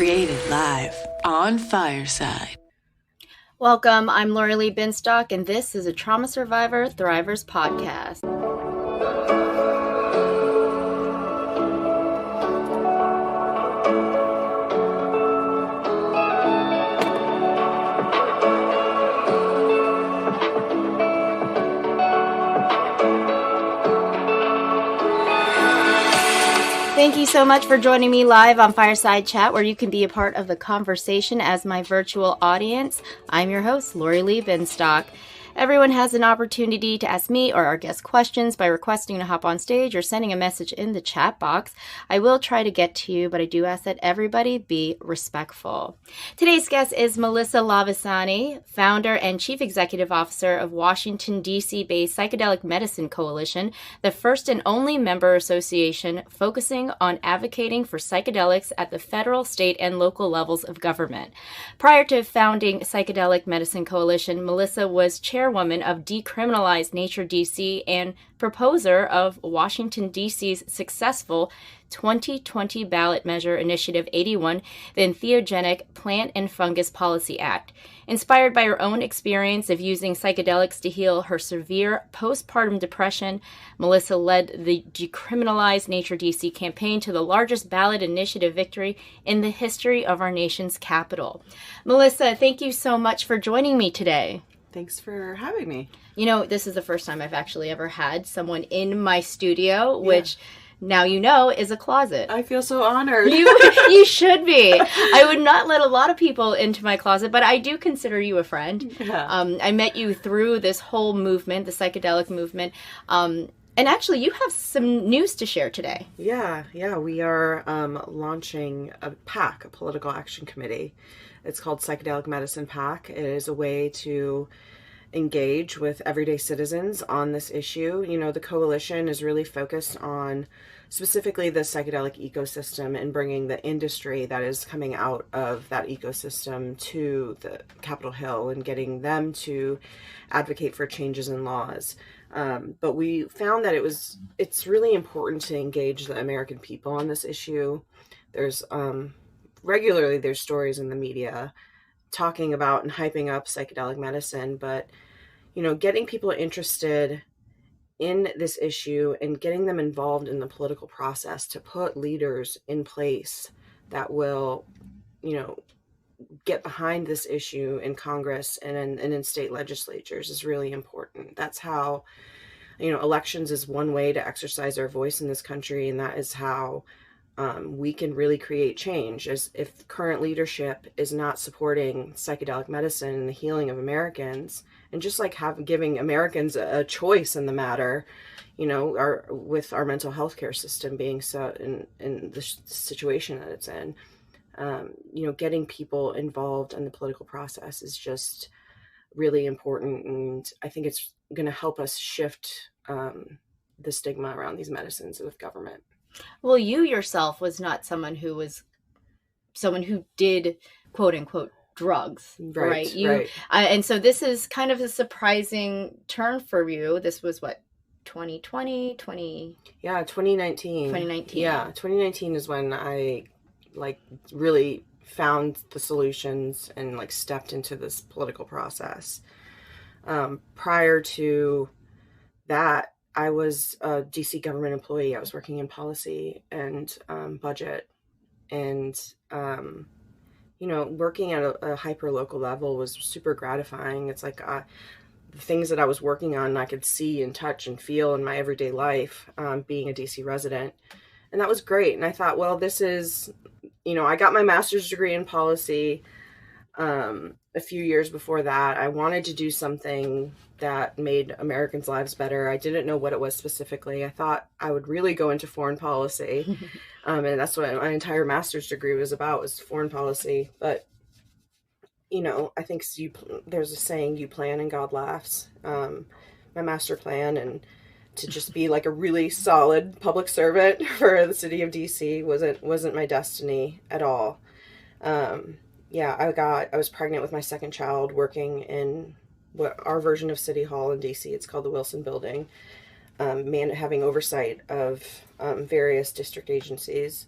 Created live on Fireside. Welcome, I'm Lorilee Binstock, and this is a Trauma Survivor Thrivers podcast. Thank you so much for joining me live on Fireside Chat, where you can be a part of the conversation as my virtual audience. I'm your host, Lorilee Binstock. Everyone has an opportunity to ask me or our guests questions by requesting to hop on stage or sending a message in the chat box. I will try to get to you, but I do ask that everybody be respectful. Today's guest is Melissa Lavasani, founder and chief executive officer of Washington, D.C.-based Psychedelic Medicine Coalition, the first and only member association focusing on advocating for psychedelics at the federal, state, and local levels of government. Prior to founding Psychedelic Medicine Coalition, Melissa was Chairwoman of Decriminalize Nature DC and proposer of Washington, D.C.'s successful 2020 ballot measure Initiative 81, the Entheogenic Plant and Fungus Policy Act. Inspired by her own experience of using psychedelics to heal her severe postpartum depression, Melissa led the Decriminalize Nature DC campaign to the largest ballot initiative victory in the history of our nation's capital. Melissa, thank you so much for joining me today. Thanks for having me. You know, this is the first time I've actually ever had someone in my studio, which now you know is a closet. I feel so honored. You should be. I would not let a lot of people into my closet, but I do consider you a friend. Yeah. I met you through this whole movement, the psychedelic movement. And actually, you have some news to share today. Yeah. We are launching a PAC, a political action committee. It's called Psychedelic Medicine PAC. It is a way to engage with everyday citizens on this issue. You know, the coalition is really focused on specifically the psychedelic ecosystem and bringing the industry that is coming out of that ecosystem to the Capitol Hill and getting them to advocate for changes in laws. But we found that it's really important to engage the American people on this issue. There's regularly there's stories in the media talking about and hyping up psychedelic medicine, but you know, getting people interested in this issue and getting them involved in the political process to put leaders in place that will, you know, get behind this issue in Congress and in state legislatures is really important. That's how, you know, elections is one way to exercise our voice in this country, and that is how we can really create change. As if current leadership is not supporting psychedelic medicine and the healing of Americans, and just like giving Americans a choice in the matter, you know, with our mental health care system being so in the situation that it's in, you know, getting people involved in the political process is just really important, and I think it's going to help us shift the stigma around these medicines with government. Well, you yourself was not someone who did quote unquote drugs, right? Right. And so this is kind of a surprising turn for you. This was what, 2019. Yeah, 2019. Yeah, 2019 is when I really found the solutions and stepped into this political process. Prior to that, I was a DC government employee. I was working in policy and budget, and you know, working at a hyper local level was super gratifying. It's like the things that I was working on, I could see and touch and feel in my everyday life, being a DC resident, and that was great. And I thought, well, this is, you know, I got my master's degree in policy. A few years before that, I wanted to do something that made Americans' lives better. I didn't know what it was specifically. I thought I would really go into foreign policy. And that's what my entire master's degree was about, was foreign policy. But, you know, I think there's a saying, you plan and God laughs. My master plan and to just be like a really solid public servant for the city of DC wasn't my destiny at all. Yeah, I was pregnant with my second child, working in what our version of City Hall in DC. It's called the Wilson Building, having oversight of various district agencies.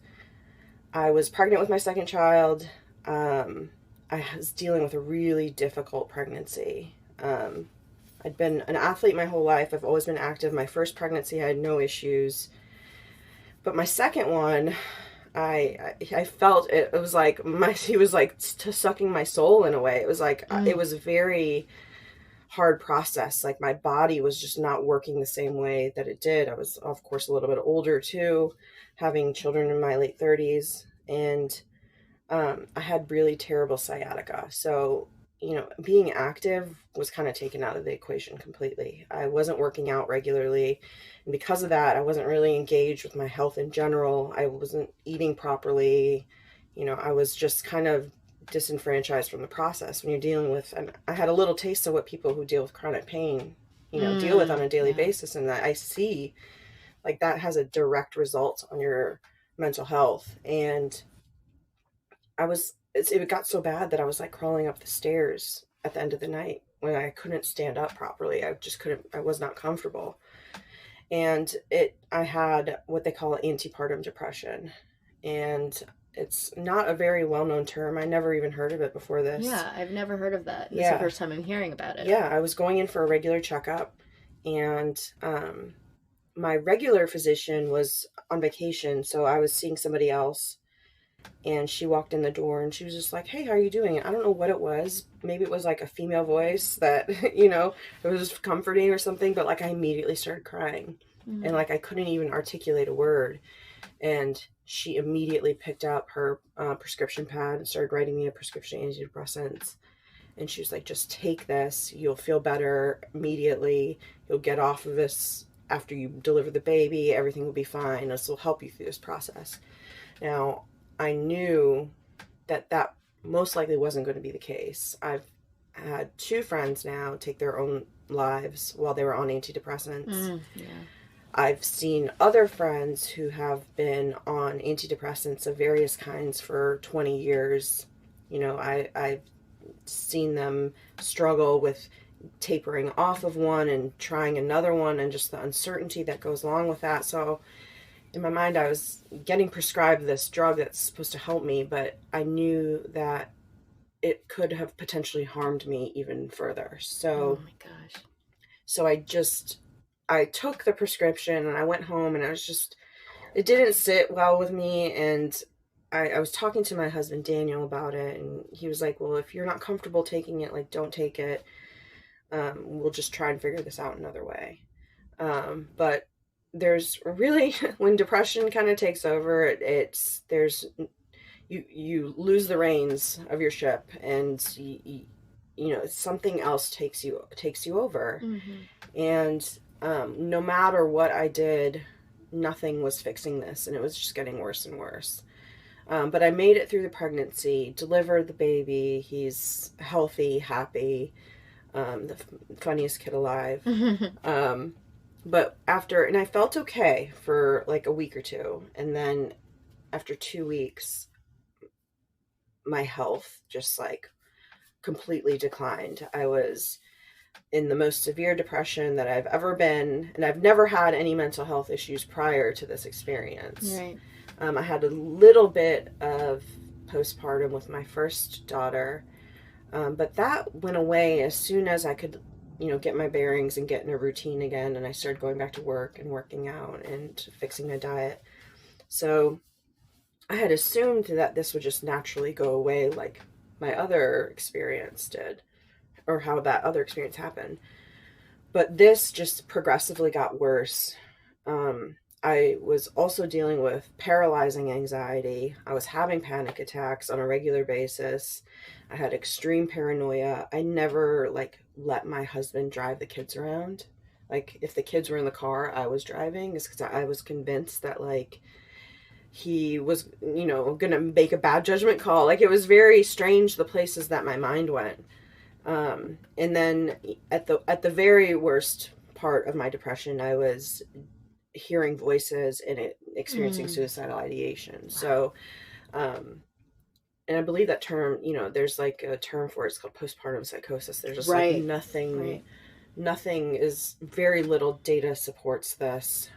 I was pregnant with my second child. I was dealing with a really difficult pregnancy. I'd been an athlete my whole life. I've always been active. My first pregnancy, I had no issues. But my second one, I felt it was like he was like sucking my soul in a way. It was like, it was a very hard process. Like my body was just not working the same way that it did. I was, of course, a little bit older too, having children in my late 30s. And I had really terrible sciatica. So, being active was kind of taken out of the equation completely. I wasn't working out regularly. And because of that, I wasn't really engaged with my health in general. I wasn't eating properly. I was just kind of disenfranchised from the process when you're dealing with, and I had a little taste of what people who deal with chronic pain, deal with on a daily basis. And I see like that has a direct result on your mental health. And it got so bad that I was like crawling up the stairs at the end of the night when I couldn't stand up properly. I was not comfortable. And I had what they call antepartum depression. And it's not a very well-known term. I never even heard of it before this. Yeah, I've never heard of that. This is the first time I'm hearing about it. Yeah, I was going in for a regular checkup, and my regular physician was on vacation, so I was seeing somebody else. And she walked in the door and she was just like, "Hey, how are you doing?" I don't know what it was. Maybe it was like a female voice that, it was comforting or something. But like I immediately started crying and like I couldn't even articulate a word. And she immediately picked up her prescription pad and started writing me a prescription antidepressants. And she was like, "Just take this. You'll feel better immediately. You'll get off of this after you deliver the baby. Everything will be fine. This will help you through this process." Now, I knew that most likely wasn't going to be the case. I've had 2 friends now take their own lives while they were on antidepressants. I've seen other friends who have been on antidepressants of various kinds for 20 years. I've seen them struggle with tapering off of one and trying another one, and just the uncertainty that goes along with that. So in my mind, I was getting prescribed this drug that's supposed to help me, but I knew that it could have potentially harmed me even further. So, oh my gosh. So I took the prescription and I went home, and it didn't sit well with me. And I was talking to my husband, Daniel, about it. And he was like, "Well, if you're not comfortable taking it, like, don't take it. We'll just try and figure this out another way." But there's really, when depression kind of takes over, you lose the reins of your ship, and something else takes you over. And no matter what I did, nothing was fixing this, and it was just getting worse and worse. But I made it through the pregnancy, delivered the baby. He's healthy, happy, the funniest kid alive. But and I felt okay for like a week or 2. And then after 2 weeks, my health just like completely declined. I was in the most severe depression that I've ever been. And I've never had any mental health issues prior to this experience. Right. I had a little bit of postpartum with my first daughter. But that went away as soon as I could get my bearings and get in a routine again. And I started going back to work and working out and fixing my diet. So I had assumed that this would just naturally go away like my other experience did, or how that other experience happened. But this just progressively got worse. I was also dealing with paralyzing anxiety. I was having panic attacks on a regular basis. I had extreme paranoia. I never let my husband drive the kids around. Like if the kids were in the car, I was driving, is because I was convinced that he was, gonna make a bad judgment call. Like it was very strange, the places that my mind went. And then at the very worst part of my depression, I was hearing voices and experiencing suicidal ideation. So, and I believe that term, there's like a term for it. It's called postpartum psychosis. There's just like nothing is, very little data supports this.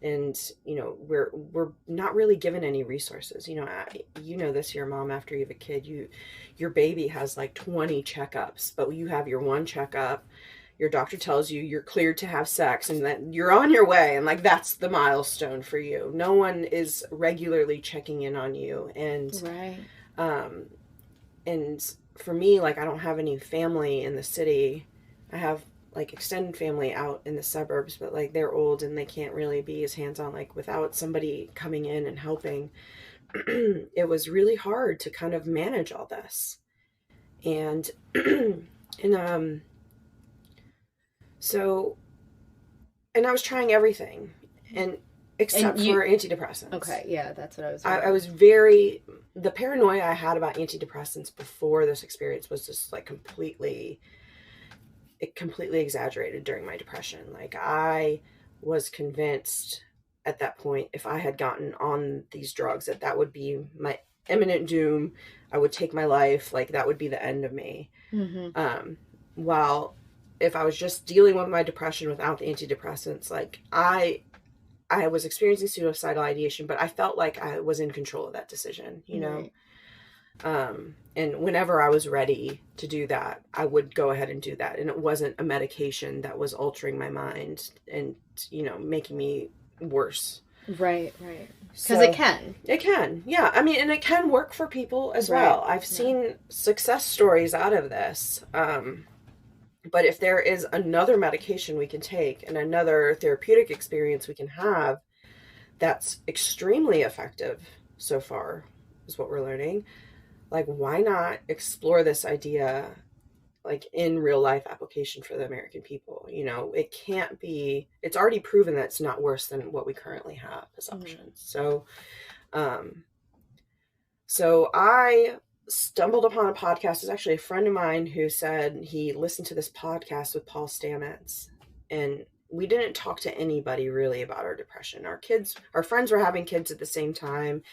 And, you know, we're not really given any resources. You know, you know this, your mom, after you have a kid, your baby has like 20 checkups, but you have your one checkup. Your doctor tells you you're cleared to have sex and that you're on your way. And like, that's the milestone for you. No one is regularly checking in on you. And, and for me, like, I don't have any family in the city. I have like extended family out in the suburbs, but like they're old and they can't really be as hands-on, like without somebody coming in and helping. It was really hard to kind of manage all this. And, so, and I was trying everything except for antidepressants. Okay. Yeah. That's what I was. I was the paranoia I had about antidepressants before this experience was just like completely exaggerated during my depression. Like, I was convinced at that point, if I had gotten on these drugs, that would be my imminent doom. I would take my life. Like, that would be the end of me. Mm-hmm. While if I was just dealing with my depression without the antidepressants, like I was experiencing suicidal ideation, but I felt like I was in control of that decision, you know? And whenever I was ready to do that, I would go ahead and do that. And it wasn't a medication that was altering my mind and, you know, making me worse. Right. Because it can. Yeah. I mean, and it can work for people as well. I've seen success stories out of this. But if there is another medication we can take and another therapeutic experience we can have that's extremely effective so far, is what we're learning. Like, why not explore this idea, like, in real life application for the American people? You know, it can't be, it's already proven that it's not worse than what we currently have as options. So I stumbled upon a podcast. It's actually a friend of mine who said he listened to this podcast with Paul Stamets, and we didn't talk to anybody really about our depression. Our friends were having kids at the same time.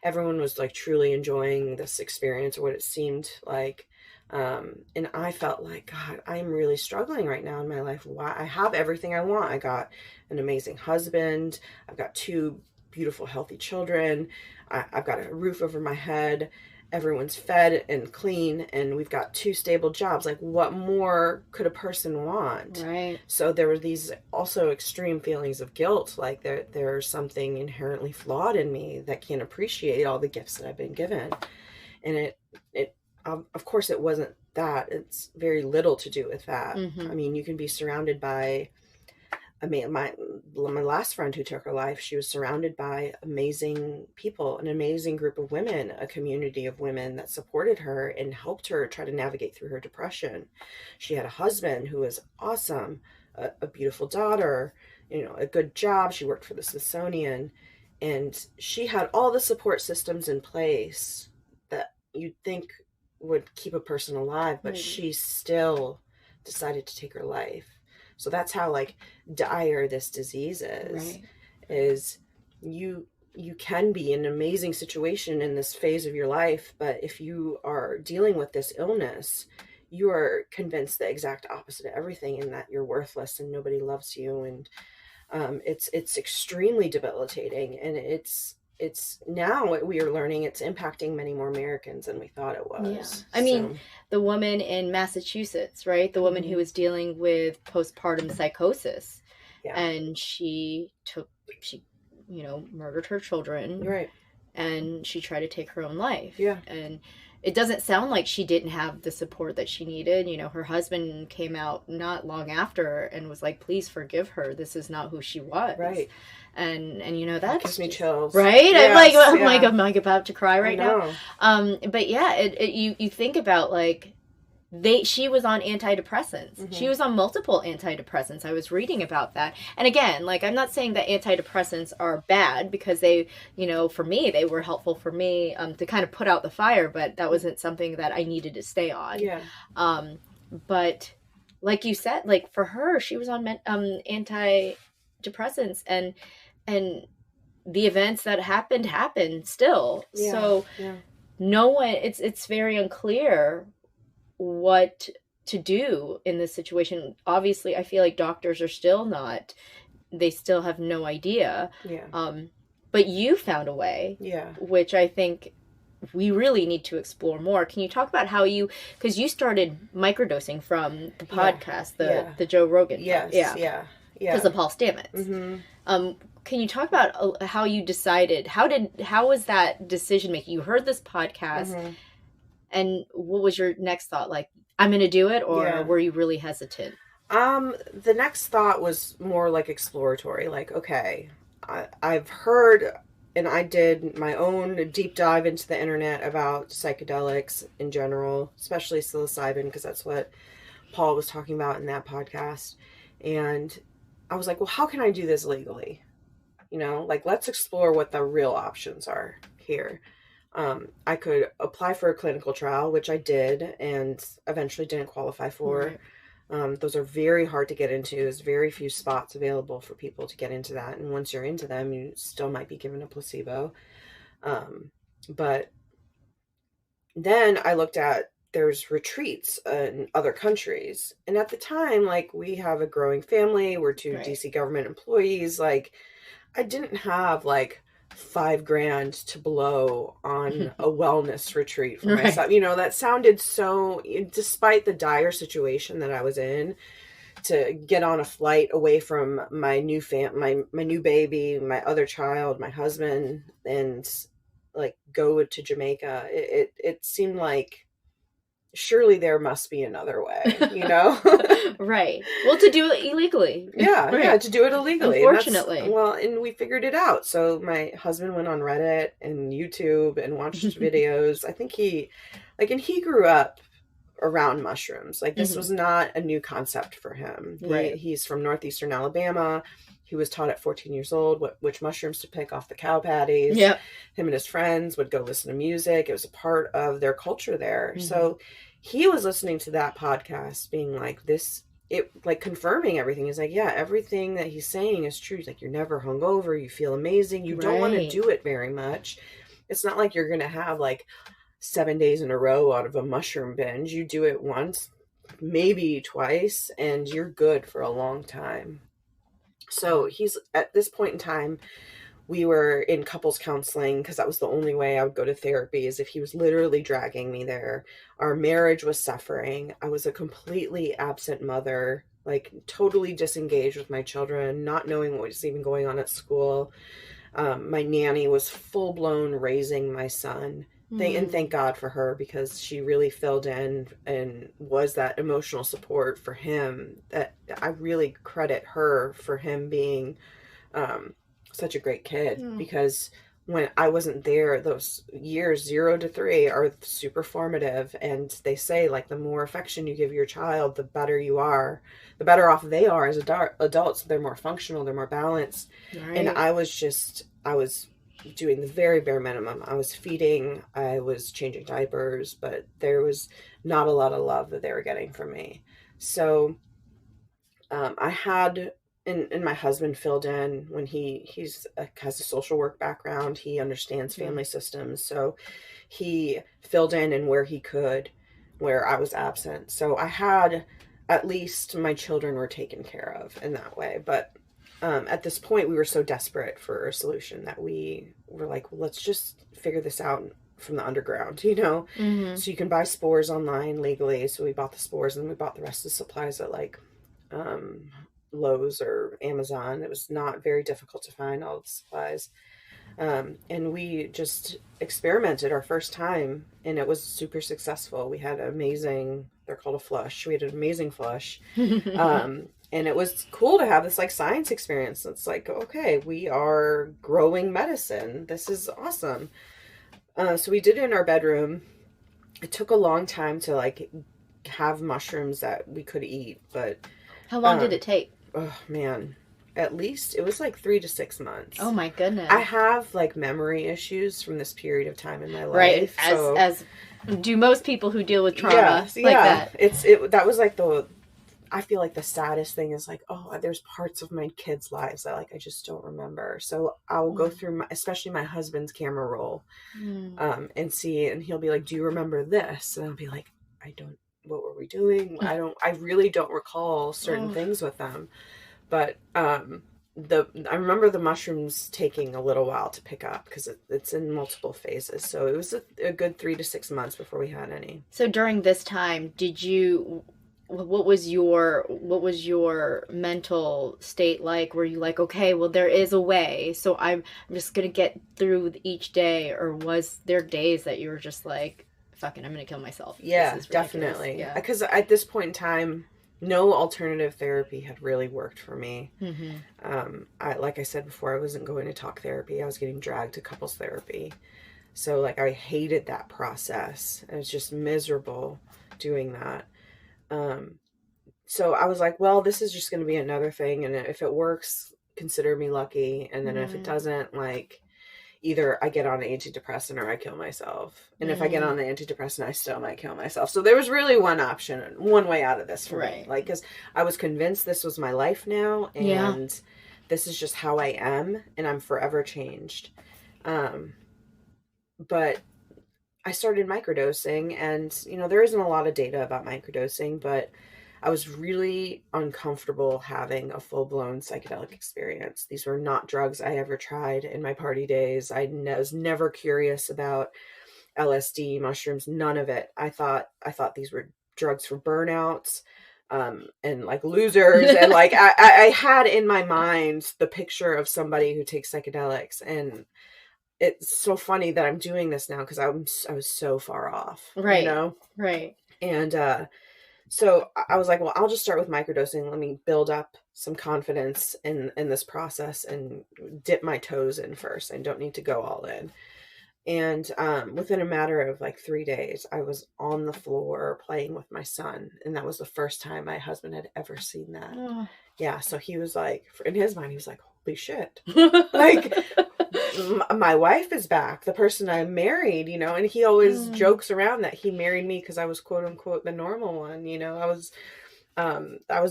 Everyone was like truly enjoying this experience, or what it seemed like. And I felt like, God, I'm really struggling right now in my life. Why? I have everything I want. I got an amazing husband. I've got 2 beautiful, healthy children. I've got a roof over my head. Everyone's fed and clean, and we've got 2 stable jobs. Like, what more could a person want? Right. So there were these also extreme feelings of guilt. Like, there's something inherently flawed in me that can't appreciate all the gifts that I've been given. And it of course it wasn't that. It's very little to do with that. Mm-hmm. I mean, you can be surrounded by, my last friend who took her life, she was surrounded by amazing people, an amazing group of women, a community of women that supported her and helped her try to navigate through her depression. She had a husband who was awesome, a beautiful daughter, you know, a good job. She worked for the Smithsonian, and she had all the support systems in place that you'd think would keep a person alive, but she still decided to take her life. So that's how like dire this disease is. Right. Is you can be in an amazing situation in this phase of your life, but if you are dealing with this illness, you are convinced the exact opposite of everything, and that you're worthless and nobody loves you. And it's extremely debilitating, and it's now what we are learning, it's impacting many more Americans than we thought it was. Yeah. I mean, the woman in Massachusetts, right? The woman who was dealing with postpartum psychosis. Yeah. And she murdered her children. Right. And she tried to take her own life. Yeah. And it doesn't sound like she didn't have the support that she needed. You know, her husband came out not long after and was like, please forgive her. This is not who she was. Right. And you know, that gives me chills. Right? Yes, I'm like about to cry right now. But yeah, you think about like she was on antidepressants. Mm-hmm. She was on multiple antidepressants. I was reading about that. And again, like, I'm not saying that antidepressants are bad, because they, you know, for me, they were helpful for me to kind of put out the fire, but that wasn't something that I needed to stay on. Yeah. But like you said, like for her, she was on antidepressants, and the events that happened still. Yeah. So no one, it's very unclear what to do in this situation. Obviously, I feel like doctors are still not they still have no idea. Yeah. But you found a way. Yeah. Which I think we really need to explore more. Can you talk about how because you started microdosing from the podcast, the Joe Rogan. Yes. Yeah. Because of Paul Stamets. Mm-hmm. Can you talk about how you decided, how was that decision making? You heard this podcast, and what was your next thought? Like, I'm going to do it, or were you really hesitant? The next thought was more like exploratory. Like, okay, I've heard, and I did my own deep dive into the internet about psychedelics in general, especially psilocybin, because that's what Paul was talking about in that podcast. And I was like, well, how can I do this legally? You know, like, let's explore what the real options are here. I could apply for a clinical trial, which I did and eventually didn't qualify for. Right. Those are very hard to get into. There's very few spots available for people to get into that. And once you're into them, you still might be given a placebo. But then I looked at, there's retreats in other countries. And at the time, like, we have a growing family. We're two DC government employees. Like, I didn't have like $5,000 to blow on a wellness retreat for myself. You know, that sounded so, despite the dire situation that I was in, to get on a flight away from my new my new baby, my other child, my husband, and like go to Jamaica. It seemed like, surely there must be another way, you know? Right. Well, to do it illegally. Yeah, to do it illegally. Unfortunately. And we figured it out. So my husband went on Reddit and YouTube and watched videos. I think he grew up around mushrooms. Like, this was not a new concept for him. He's from northeastern Alabama. He was taught at 14 years old which mushrooms to pick off the cow patties. Yep. Him and his friends would go listen to music. It was a part of their culture there. So he was listening to that podcast being like, confirming everything. He's like, yeah, everything that he's saying is true. He's like, you're never hungover. You feel amazing. You don't want to do it very much. It's not like you're going to have like 7 days in a row out of a mushroom binge. You do it once, maybe twice, and you're good for a long time. So he's, at this point in time, we were in couples counseling because that was the only way I would go to therapy, is if he was literally dragging me there. Our marriage was suffering. I was a completely absent mother, like totally disengaged with my children, not knowing what was even going on at school. My nanny was full blown raising my son. And thank God for her, because she really filled in and was that emotional support for him. That I really credit her for him being such a great kid, because when I wasn't there, those years 0 to 3 are super formative. And they say, like, the more affection you give your child, the better you are, the better off they are as adults. They're more functional, they're more balanced. Right. And I was doing the very bare minimum. I was feeding, I was changing diapers, but there was not a lot of love that they were getting from me. So I had, and my husband filled in when he's has a social work background. He understands family systems. So he filled in where he could, where I was absent. So I had, at least my children were taken care of in that way. But at this point, we were so desperate for a solution that we were like, well, let's just figure this out from the underground, you know? So you can buy spores online legally. So we bought the spores, and we bought the rest of the supplies at like Lowe's or Amazon. It was not very difficult to find all the supplies. And we just experimented our first time, and it was super successful. We had amazing, they're called a flush. We had an amazing flush. And it was cool to have this like science experience. It's like, okay, we are growing medicine. This is awesome. So we did it in our bedroom. It took a long time to like have mushrooms that we could eat, but how long did it take? Oh man, at least it was like 3 to 6 months. Oh my goodness. I have like memory issues from this period of time in my life. Right. As do most people who deal with trauma that. That was like I feel like the saddest thing is like, oh, there's parts of my kids' lives that like I just don't remember. So I'll go through especially my husband's camera roll, and see, and he'll be like, "Do you remember this?" And I'll be like, "I don't. What were we doing? I really don't recall certain things with them." But I remember the mushrooms taking a little while to pick up because it's in multiple phases. So it was a good 3 to 6 months before we had any. So during this time, what was your mental state like? Were you like, okay, well, there is a way, so I'm just gonna get through each day, or was there days that you were just like, fucking, I'm gonna kill myself? Yeah, This is ridiculous. definitely. Yeah. Because at this point in time, no alternative therapy had really worked for me. Like I said before, I wasn't going to talk therapy. I was getting dragged to couples therapy. So like I hated that process. I was just miserable doing that. So I was like, well, this is just going to be another thing. And if it works, consider me lucky. And then if it doesn't, like, either I get on an antidepressant or I kill myself. And if I get on the antidepressant, I still might kill myself. So there was really one option, one way out of this for me. Like, because I was convinced this was my life now. And this is just how I am. And I'm forever changed. But I started microdosing, and, you know, there isn't a lot of data about microdosing, but I was really uncomfortable having a full-blown psychedelic experience. These were not drugs I ever tried in my party days. I was never curious about LSD, mushrooms, none of it. I thought these were drugs for burnouts, and like losers. And like, I had in my mind the picture of somebody who takes psychedelics, and it's so funny that I'm doing this now because I was so far off, Right. you know? Right. And, so I was like, well, I'll just start with microdosing. Let me build up some confidence in this process and dip my toes in first. I don't need to go all in. And within a matter of like 3 days, I was on the floor playing with my son. And that was the first time my husband had ever seen that. Oh. Yeah. So he was like, in his mind, he was like, holy shit. Like, my wife is back, the person I married, you know, and he always jokes around that he married me because I was quote unquote the normal one, you know. I was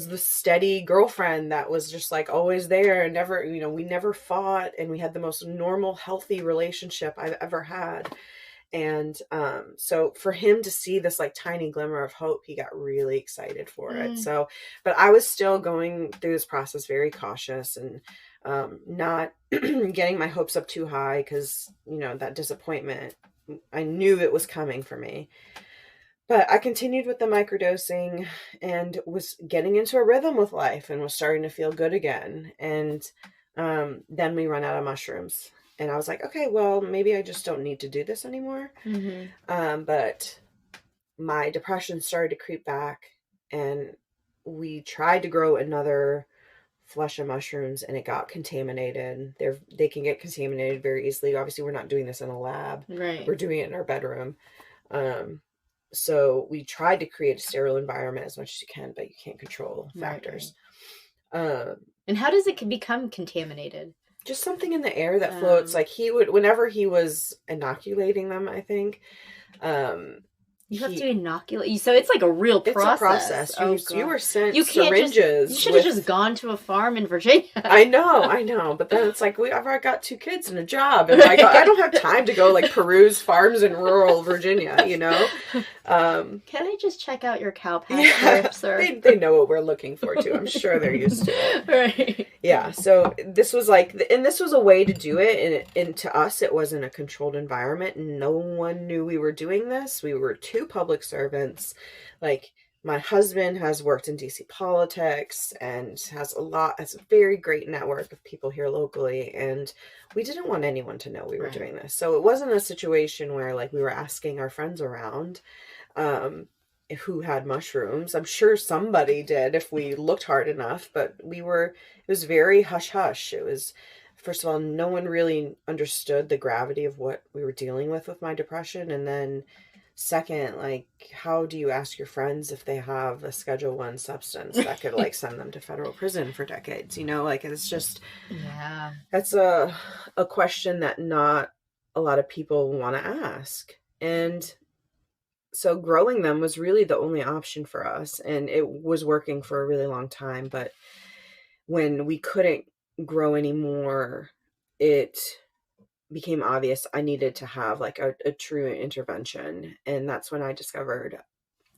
the steady girlfriend that was just like always there and never, you know, we never fought, and we had the most normal, healthy relationship I've ever had. And so for him to see this like tiny glimmer of hope, he got really excited for it. So, but I was still going through this process very cautious, and not getting my hopes up too high, because, you know, that disappointment, I knew it was coming for me. But I continued with the microdosing and was getting into a rhythm with life and was starting to feel good again. And then we run out of mushrooms. And I was like, okay, well, maybe I just don't need to do this anymore. But my depression started to creep back, and we tried to grow another flush of mushrooms, and it got contaminated. They can get contaminated very easily. Obviously, we're not doing this in a lab. Right. We're doing it in our bedroom. So we tried to create a sterile environment as much as you can, but you can't control factors. Right. And how does it become contaminated? Just something in the air that floats. Like whenever he was inoculating them, I think, you have to inoculate. So it's like a real process. It's a process. You were sent you syringes. You should have just gone to a farm in Virginia. I know. But then it's like, I've already got 2 kids and a job. And I don't have time to go like peruse farms in rural Virginia, you know? Can I just check out your cow pasture, sir? They know what we're looking for too. I'm sure they're used to it. Right. Yeah. So this was like, and this was a way to do it. And to us, it wasn't a controlled environment. No one knew we were doing this. We were 2 public servants. Like, my husband has worked in DC politics and has a very great network of people here locally. And we didn't want anyone to know we were doing this. So it wasn't a situation where like we were asking our friends around, who had mushrooms. I'm sure somebody did if we looked hard enough, but it was very hush hush. It was, first of all, no one really understood the gravity of what we were dealing with my depression. And then second, like, how do you ask your friends if they have a Schedule I substance that could like send them to federal prison for decades? You know, like, it's just, that's a question that not a lot of people want to ask. And so growing them was really the only option for us, and it was working for a really long time. But when we couldn't grow anymore, it became obvious I needed to have like a true intervention. And that's when I discovered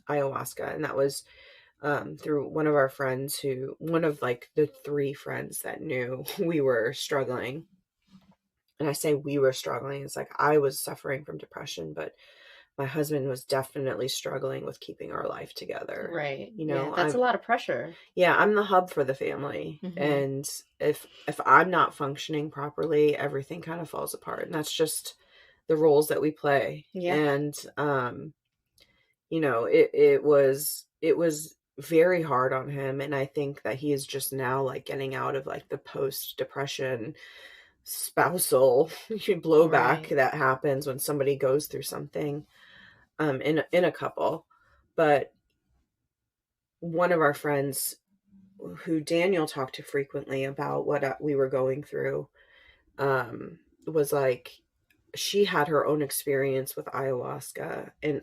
ayahuasca. And that was through one of our friends one of like the 3 friends that knew we were struggling. And I say we were struggling, it's like I was suffering from depression, but my husband was definitely struggling with keeping our life together. Right. You know, that's a lot of pressure. Yeah, I'm the hub for the family. Mm-hmm. And if I'm not functioning properly, everything kind of falls apart. And that's just the roles that we play. Yeah. And you know, it was very hard on him, and I think that he is just now like getting out of like the post-depression spousal blowback that happens when somebody goes through something in a couple. But one of our friends who Daniel talked to frequently about what we were going through was like, she had her own experience with ayahuasca, and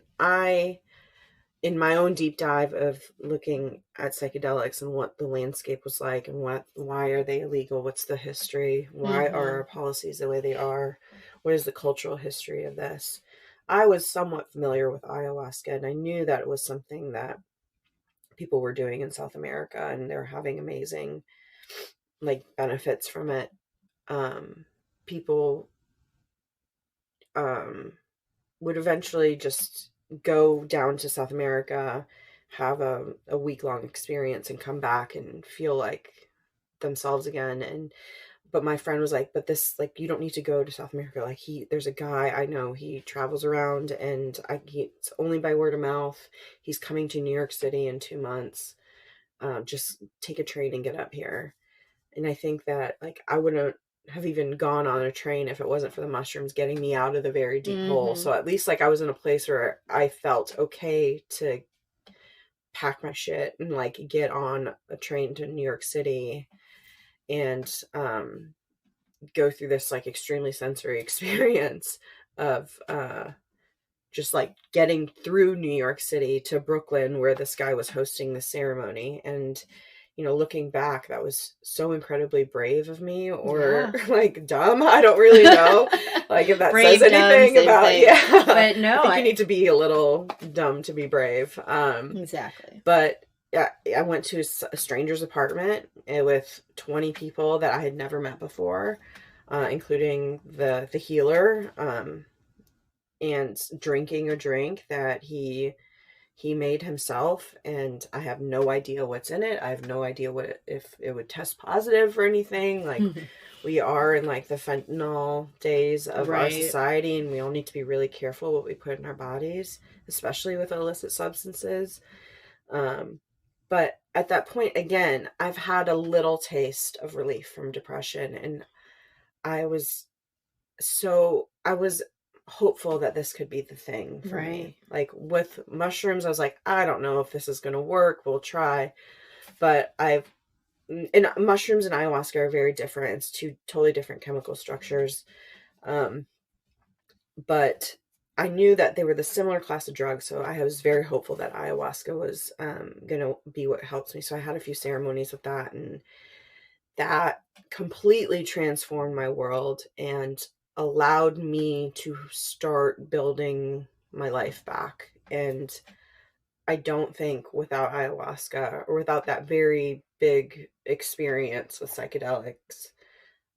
in my own deep dive of looking at psychedelics and what the landscape was like and why are they illegal, what's the history, why are our policies the way they are, what is the cultural history of this, I was somewhat familiar with ayahuasca, and I knew that it was something that people were doing in South America, and they're having amazing like benefits from it. People would eventually just go down to South America, have a week-long experience, and come back and feel like themselves again. But my friend was like, but this, like, you don't need to go to South America. Like, there's a guy I know, he travels around, and it's only by word of mouth. He's coming to New York City in 2 months. Just take a train and get up here. And I think that, like, I wouldn't have even gone on a train if it wasn't for the mushrooms getting me out of the very deep hole. So at least, like, I was in a place where I felt okay to pack my shit and like get on a train to New York City and go through this like extremely sensory experience of just like getting through New York City to Brooklyn, where this guy was hosting the ceremony. And you know, looking back, that was so incredibly brave of me, or like dumb. I don't really know, like if that brave, says anything dumb, about thing. Yeah. But no, I think you need to be a little dumb to be brave. Exactly. But yeah, I went to a stranger's apartment with 20 people that I had never met before, including the healer, and drinking a drink that he made himself, and I have no idea what's in it. I have no idea if it would test positive for anything. Like, we are in like the fentanyl days of our society, and we all need to be really careful what we put in our bodies, especially with illicit substances. But at that point, again, I've had a little taste of relief from depression, and I was hopeful that this could be the thing for me. Like with mushrooms, I was like, I don't know if this is going to work. We'll try. But and mushrooms and ayahuasca are very different. It's 2 totally different chemical structures. But I knew that they were the similar class of drugs. So I was very hopeful that ayahuasca was going to be what helps me. So I had a few ceremonies with that, and that completely transformed my world and allowed me to start building my life back. And I don't think without ayahuasca, or without that very big experience with psychedelics,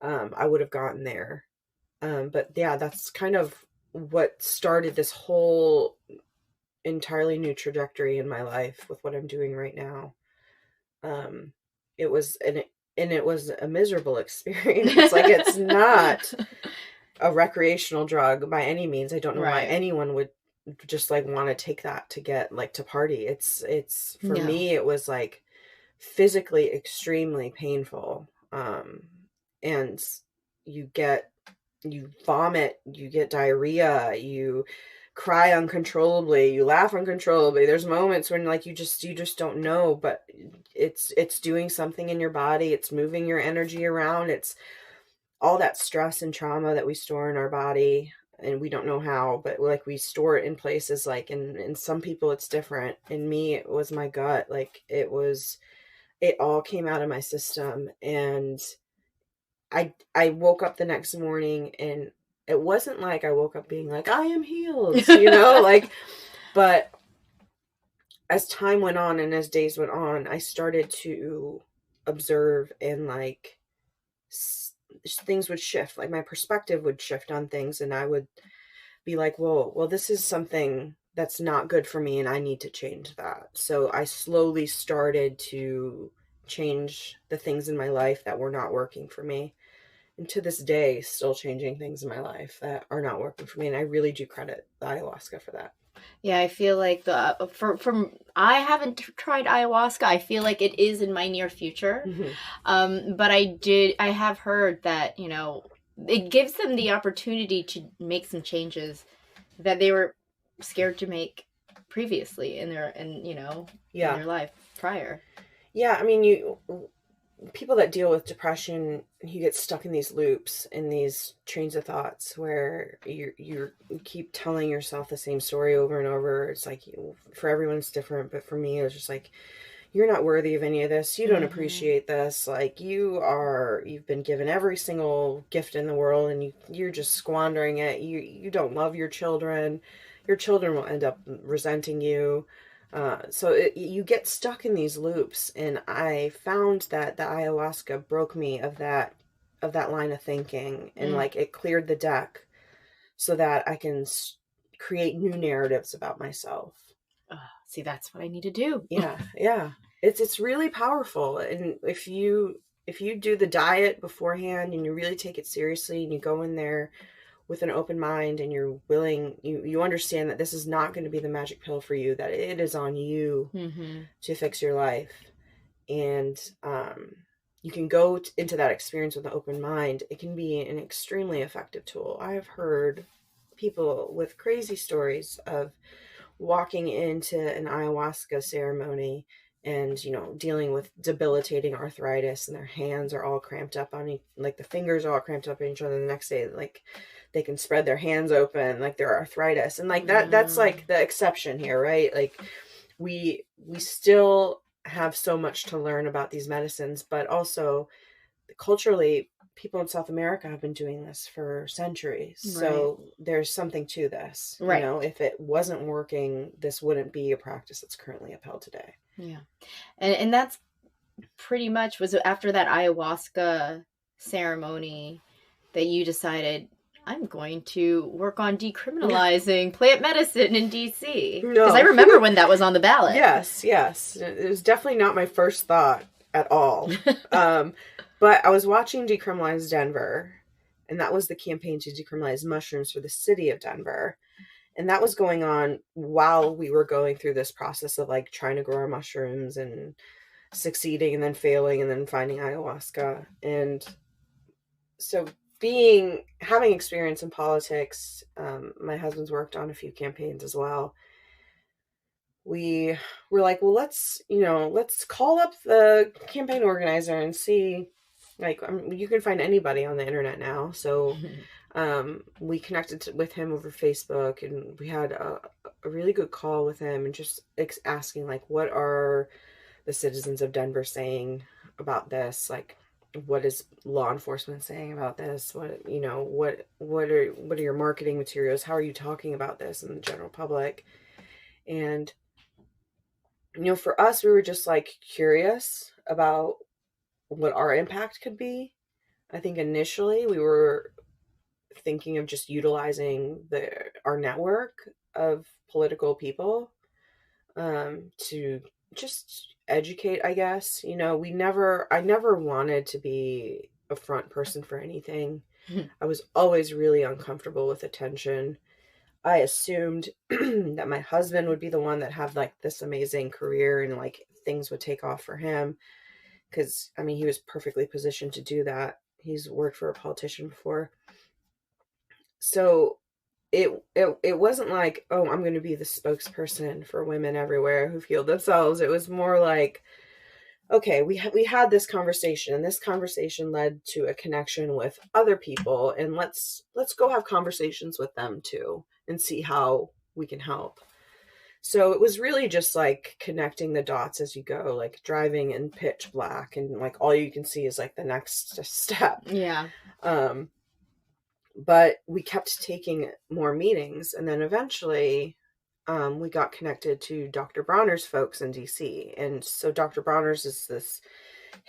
I would have gotten there. But yeah, that's kind of what started this whole entirely new trajectory in my life with what I'm doing right now. It was a miserable experience. Like, it's not a recreational drug by any means. I don't know why anyone would just like want to take that to get like to party. It's for me, it was like physically extremely painful. And you vomit, you get diarrhea, you cry uncontrollably, you laugh uncontrollably. There's moments when like you just don't know, but it's doing something in your body. It's moving your energy around. It's all that stress and trauma that we store in our body, and we don't know how, but like we store it in places, like in some people it's different. In me, it was my gut. Like it all came out of my system, and I woke up the next morning, and it wasn't like I woke up being like, I am healed, you know, like, but as time went on and as days went on, I started to observe and like things would shift. Like my perspective would shift on things, and I would be like, well, this is something that's not good for me, and I need to change that. So I slowly started to change the things in my life that were not working for me. And to this day, still changing things in my life that are not working for me. And I really do credit the ayahuasca for that. Yeah, I feel like I haven't tried ayahuasca. I feel like it is in my near future. But I have heard that, it gives them the opportunity to make some changes that they were scared to make previously in their life prior. Yeah, I mean, people that deal with depression, you get stuck in these loops, in these trains of thoughts where you keep telling yourself the same story over and over. It's like, for everyone it's different, but for me it was just like, you're not worthy of any of this. You don't appreciate this. Like, you've been given every single gift in the world, and you're just squandering it. You don't love your children. Your children will end up resenting you. So you get stuck in these loops, and I found that the ayahuasca broke me of that line of thinking, and like it cleared the deck so that I can create new narratives about myself. See, that's what I need to do. Yeah. It's really powerful, and if you do the diet beforehand and you really take it seriously and you go in there with an open mind and you're willing, you understand that this is not going to be the magic pill for you, that it is on you to fix your life. And you can go into that experience with an open mind. It can be an extremely effective tool. I have heard people with crazy stories of walking into an ayahuasca ceremony and, dealing with debilitating arthritis, and their hands are all cramped up on like the fingers are all cramped up on each other. The next day, like, they can spread their hands open, like their arthritis. And like that's like the exception here, right? Like we still have so much to learn about these medicines, but also culturally, people in South America have been doing this for centuries. Right. So there's something to this. Right. If it wasn't working, this wouldn't be a practice that's currently upheld today. Yeah. And that's pretty much, was after that ayahuasca ceremony that you decided, I'm going to work on decriminalizing plant medicine in DC. No. Because I remember when that was on the ballot. Yes. It was definitely not my first thought at all. But I was watching Decriminalize Denver, and that was the campaign to decriminalize mushrooms for the city of Denver. And that was going on while we were going through this process of like trying to grow our mushrooms and succeeding and then failing and then finding ayahuasca. And so having experience in politics, my husband's worked on a few campaigns as well. We were like, well, let's call up the campaign organizer and see, like, you can find anybody on the internet now. So we connected with him over Facebook, and we had a really good call with him, and just asking, like, what are the citizens of Denver saying about this? Like, what is law enforcement saying about this? What are your marketing materials? How are you talking about this in the general public? And, for us, we were just like curious about what our impact could be. I think initially we were thinking of just utilizing our network of political people to just educate, I guess. I never wanted to be a front person for anything. I was always really uncomfortable with attention. I assumed that my husband would be the one that had like this amazing career and like things would take off for him, because he was perfectly positioned to do that. He's worked for a politician before. So it wasn't like, oh, I'm going to be the spokesperson for women everywhere who've healed themselves. It was more like, okay, we had this conversation, and this conversation led to a connection with other people, and let's go have conversations with them too and see how we can help. So it was really just like connecting the dots as you go, like driving in pitch black, and like all you can see is like the next step. Yeah. But we kept taking more meetings, and then eventually we got connected to Dr. Bronner's folks in DC. And so Dr. Bronner's is this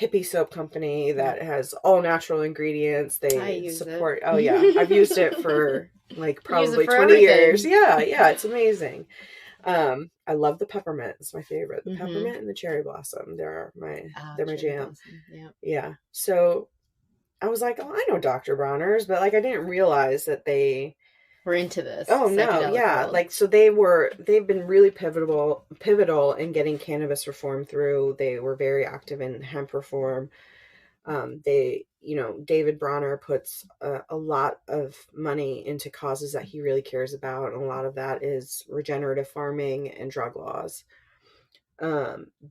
hippie soap company that has all natural ingredients. They support, oh yeah, I've used it for like probably 20 everything. years. Yeah, it's amazing. I love the peppermint. It's my favorite. The peppermint and the cherry blossom. They're my jam. Yeah. So I was like, oh, I know Dr. Bronner's, but like I didn't realize that they were into this. Oh no, yeah. World. Like so they've been really pivotal in getting cannabis reform through. They were very active in hemp reform. David Bronner puts a lot of money into causes that he really cares about, and a lot of that is regenerative farming and drug laws.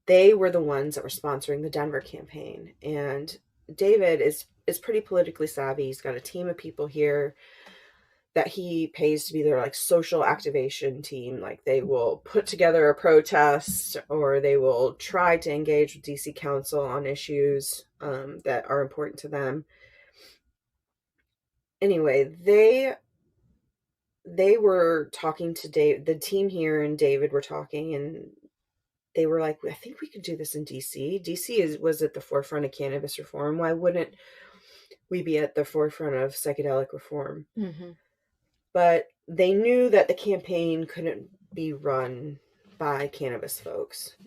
They were the ones that were sponsoring the Denver campaign, and David is pretty politically savvy. He's got a team of people here that he pays to be their like social activation team. Like they will put together a protest, or they will try to engage with DC Council on issues that are important to them. Anyway, they were talking to Dave, the team here, and David were talking, and they were like, I think we could do this in DC. DC was at the forefront of cannabis reform. Why wouldn't we be at the forefront of psychedelic reform? Mm-hmm. But they knew that the campaign couldn't be run by cannabis folks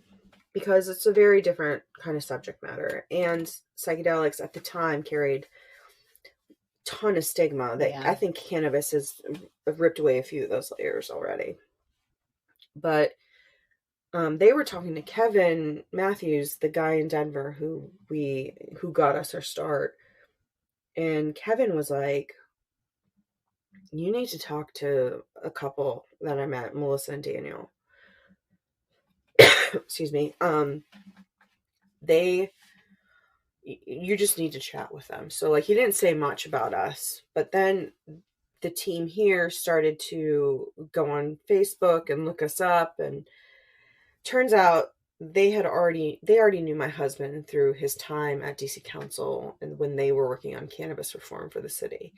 because it's a very different kind of subject matter. And psychedelics at the time carried a ton of stigma that I think cannabis has ripped away a few of those layers already. But they were talking to Kevin Matthews, the guy in Denver who got us our start. And Kevin was like, you need to talk to a couple that I met, Melissa and Daniel. Excuse me. You just need to chat with them. So like he didn't say much about us, but then the team here started to go on Facebook and look us up, and turns out they already knew my husband through his time at DC Council and when they were working on cannabis reform for the city.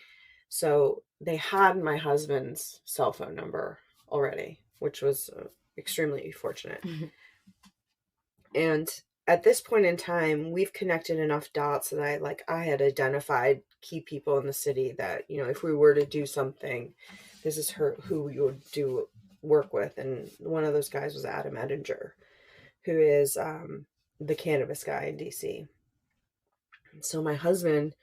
So they had my husband's cell phone number already, which was extremely fortunate. Mm-hmm. And at this point in time, we've connected enough dots that I had identified key people in the city that, if we were to do something, this is who we would do work with. And one of those guys was Adam Edinger, who is the cannabis guy in DC. So my husband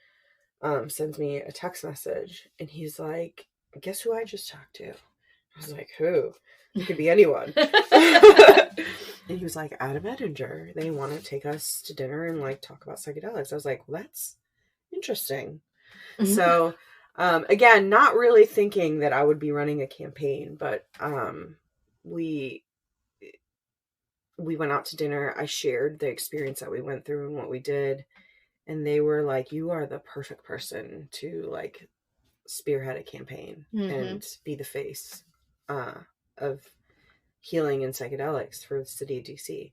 sends me a text message, and he's like, guess who I just talked to? I was like, who? It could be anyone. And he was like, Adam Edinger. They want to take us to dinner and talk about psychedelics. I was like, well, that's interesting. Mm-hmm. So again, not really thinking that I would be running a campaign, but we went out to dinner. I shared the experience that we went through and what we did. And they were like, you are the perfect person to spearhead a campaign and be the face of healing and psychedelics for the city of DC.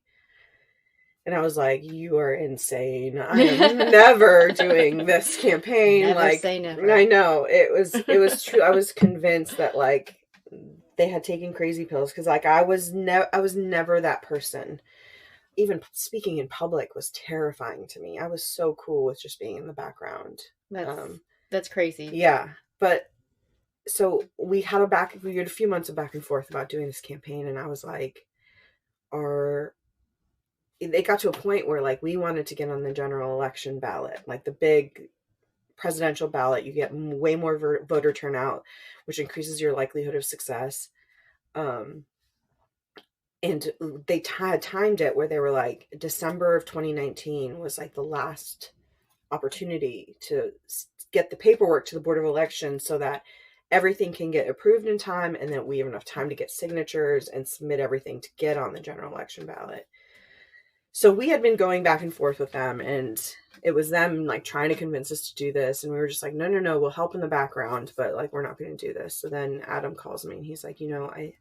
And I was like, you are insane. I am never doing this campaign. Never say never. I know. It was true. I was convinced that they had taken crazy pills because I was never that person. Even speaking in public was terrifying to me. I was so cool with just being in the background. That's crazy. Yeah. But so we had a few months of back and forth about doing this campaign. And I was like, it got to a point where we wanted to get on the general election ballot, the big presidential ballot. You get way more voter turnout, which increases your likelihood of success. And they timed it where they were like, December of 2019 was the last opportunity to get the paperwork to the Board of Elections so that everything can get approved in time, and that we have enough time to get signatures and submit everything to get on the general election ballot. So we had been going back and forth with them, and it was them trying to convince us to do this. And we were just like, no, we'll help in the background, but we're not going to do this. So then Adam calls me and he's like, I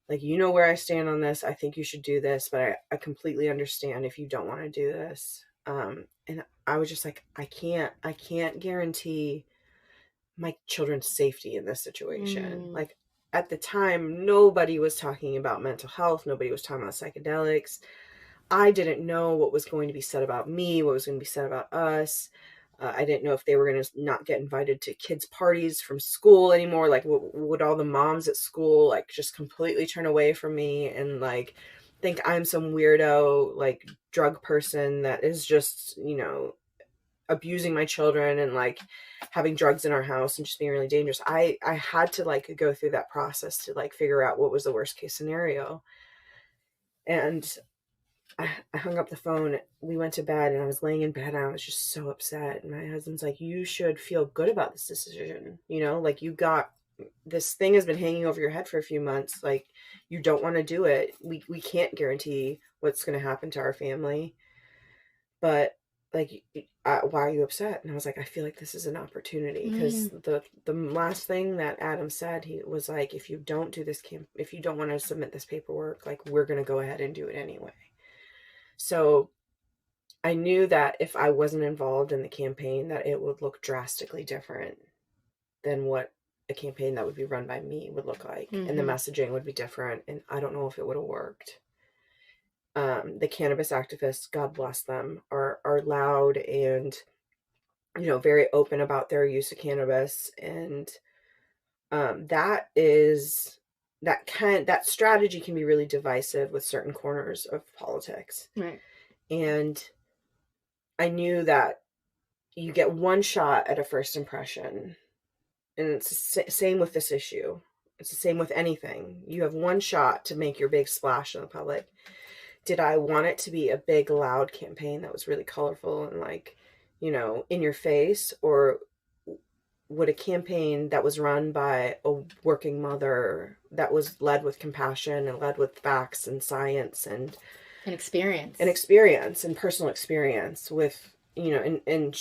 where I stand on this. I think you should do this, but I completely understand if you don't want to do this. And I was just like, I can't guarantee my children's safety in this situation. at the time, nobody was talking about mental health. Nobody was talking about psychedelics. I didn't know what was going to be said about me, what was going to be said about us. I didn't know if they were going to not get invited to kids' parties from school anymore. Like, would all the moms at school, like, just completely turn away from me and, like, think I'm some weirdo, like, drug person that is just, you know, abusing my children and, like, having drugs in our house and just being really dangerous. I had to, like, go through that process to, like, figure out what was the worst case scenario. And I hung up the phone. We went to bed and I was laying in bed and I was just so upset. And my husband's like, you should feel good about this decision. You know, like, you got, this thing has been hanging over your head for a few months. Like, you don't want to do it. We can't guarantee what's going to happen to our family. But, like, why are you upset? And I was like, I feel like this is an opportunity. Because the last thing that Adam said, he was like, if you don't do this if you don't want to submit this paperwork, like, we're going to go ahead and do it anyway. So I knew that if I wasn't involved in the campaign, that it would look drastically different than what a campaign that would be run by me would look like. And the messaging would be different. And I don't know if it would have worked. The cannabis activists, God bless them, are loud and, you know, very open about their use of cannabis. And that strategy can be really divisive with certain corners of politics. Right. And I knew that you get one shot at a first impression. And it's the same with this issue. It's the same with anything. You have one shot to make your big splash in the public. Did I want it to be a big, loud campaign that was really colorful and, like, you know, in your face? Or would a campaign that was run by a working mother, that was led with compassion and led with facts and science and experience and personal experience with, you know, and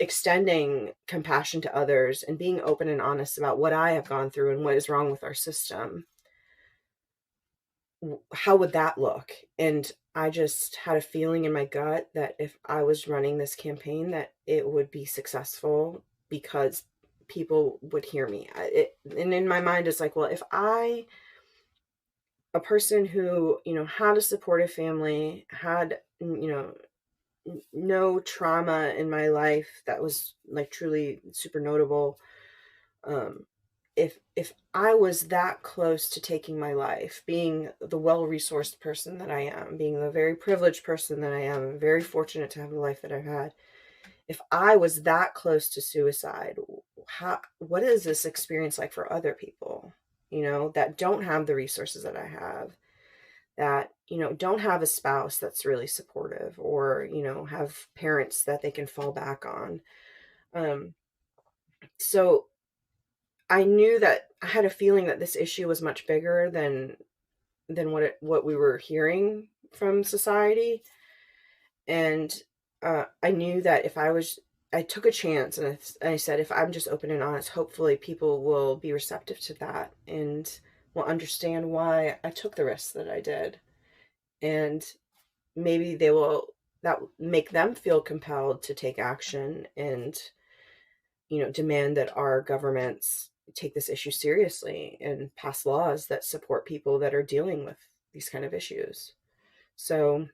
extending compassion to others and being open and honest about what I have gone through and what is wrong with our system, how would that look? And I just had a feeling in my gut that if I was running this campaign, that it would be successful because people would hear me. And in my mind, it's like, well, if a person who, you know, had a supportive family, had, you know, no trauma in my life that was, like, truly super notable, if I was that close to taking my life, being the well-resourced person that I am, being the very privileged person that I am, I'm very fortunate to have the life that I've had. If I was that close to suicide, what is this experience like for other people, you know, that don't have the resources that I have, that, you know, don't have a spouse that's really supportive, or, you know, have parents that they can fall back on. So I knew that I had a feeling that this issue was much bigger than what we were hearing from society. And I knew that if I took a chance, and I said, if I'm just open and honest, hopefully people will be receptive to that and will understand why I took the risks that I did. And maybe that make them feel compelled to take action and, you know, demand that our governments take this issue seriously and pass laws that support people that are dealing with these kind of issues. So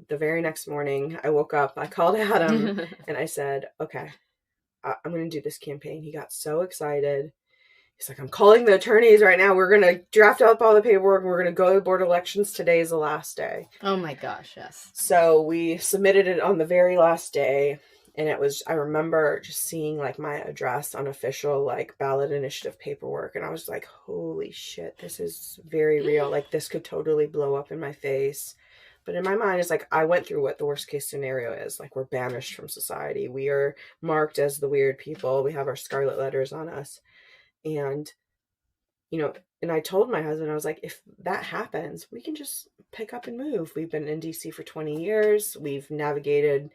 the very next morning I woke up, I called Adam and I said, okay, I'm going to do this campaign. He got so excited. He's like, I'm calling the attorneys right now. We're going to draft up all the paperwork and we're going to go to the board of elections. Today is the last day. Oh my gosh, yes. So we submitted it on the very last day. And I remember just seeing, like, my address on official, like, ballot initiative paperwork. And I was like, holy shit, this is very real. Like, this could totally blow up in my face. But in my mind, it's like, I went through what the worst case scenario is. Like, we're banished from society. We are marked as the weird people. We have our scarlet letters on us. And, you know, and I told my husband, I was like, if that happens, we can just pick up and move. We've been in DC for 20 years. We've navigated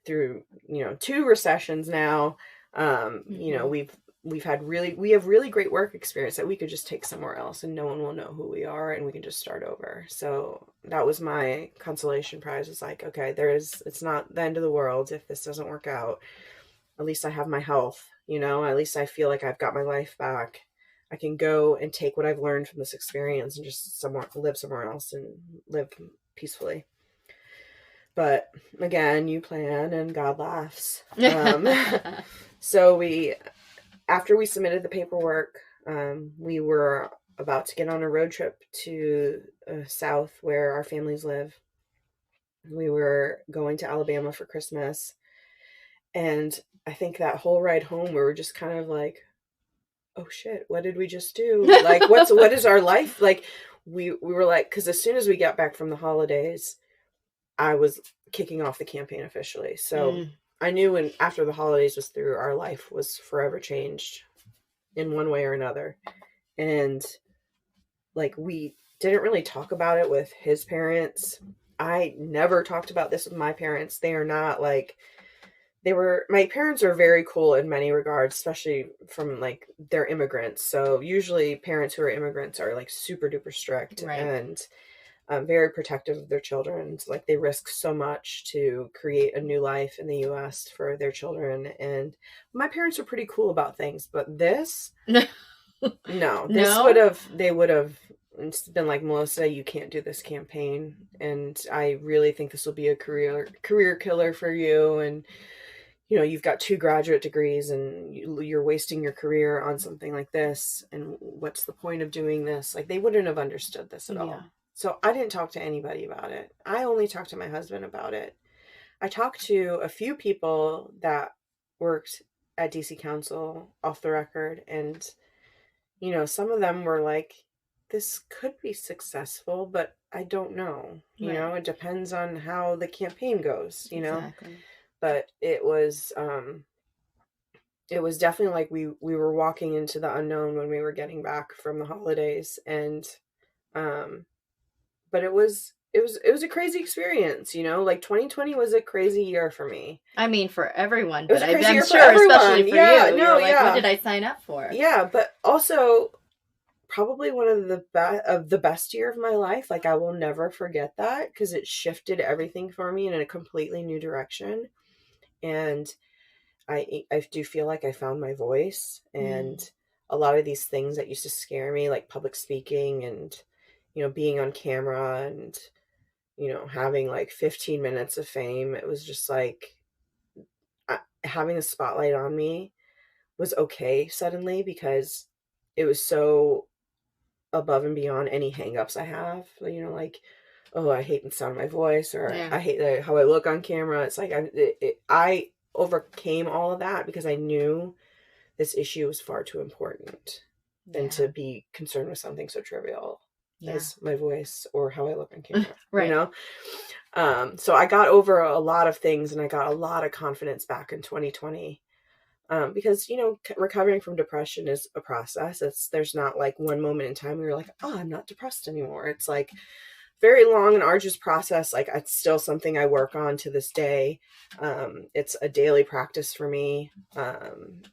through, you know, 2 recessions now. You know, we have really great work experience that we could just take somewhere else and no one will know who we are and we can just start over. So that was my consolation prize. It's like, okay, it's not the end of the world if this doesn't work out. At least I have my health, you know, at least I feel like I've got my life back. I can go and take what I've learned from this experience and just live somewhere else and live peacefully. But again, you plan and God laughs. So after we submitted the paperwork, we were about to get on a road trip to south where our families live. We were going to Alabama for Christmas. And I think that whole ride home, we were just kind of like, oh shit, what did we just do? Like, what is our life? Like, we were like, because as soon as we got back from the holidays, I was kicking off the campaign officially. So I knew when after the holidays was through, our life was forever changed in one way or another. And like, we didn't really talk about it with his parents. I never talked about this with my parents. They are not like, my parents are very cool in many regards, especially from like they're immigrants. So usually parents who are immigrants are like super duper strict and very protective of their children. So, like, they risk so much to create a new life in the US for their children. And my parents were pretty cool about things, but this, they would have been like, Melissa, you can't do this campaign. And I really think this will be a career killer for you. And you know, you've got 2 graduate degrees and you're wasting your career on something like this. And what's the point of doing this? Like, they wouldn't have understood this at all. So I didn't talk to anybody about it. I only talked to my husband about it. I talked to a few people that worked at DC Council off the record. And, you know, some of them were like, this could be successful, but I don't know. You know, it depends on how the campaign goes, you know? But it was definitely like we were walking into the unknown when we were getting back from the holidays. And, but it was a crazy experience, you know, like 2020 was a crazy year for me. I mean, for everyone, but I'm sure, especially for you. No, like, what did I sign up for? Yeah. But also probably one of the best year of my life. Like, I will never forget that because it shifted everything for me in a completely new direction. And I do feel like I found my voice, and a lot of these things that used to scare me, like public speaking and, you know, being on camera and, you know, having like 15 minutes of fame. It was just like having the spotlight on me was okay suddenly because it was so above and beyond any hangups I have, you know, like, oh, I hate the sound of my voice, or I hate how I look on camera. It's like I overcame all of that because I knew this issue was far too important than to be concerned with something so trivial as my voice or how I look on camera. You know? So I got over a lot of things, and I got a lot of confidence back in 2020. Because, you know, recovering from depression is a process. There's not like one moment in time where you're like, oh, I'm not depressed anymore. It's like very long and arduous process. Like, it's still something I work on to this day. It's a daily practice for me.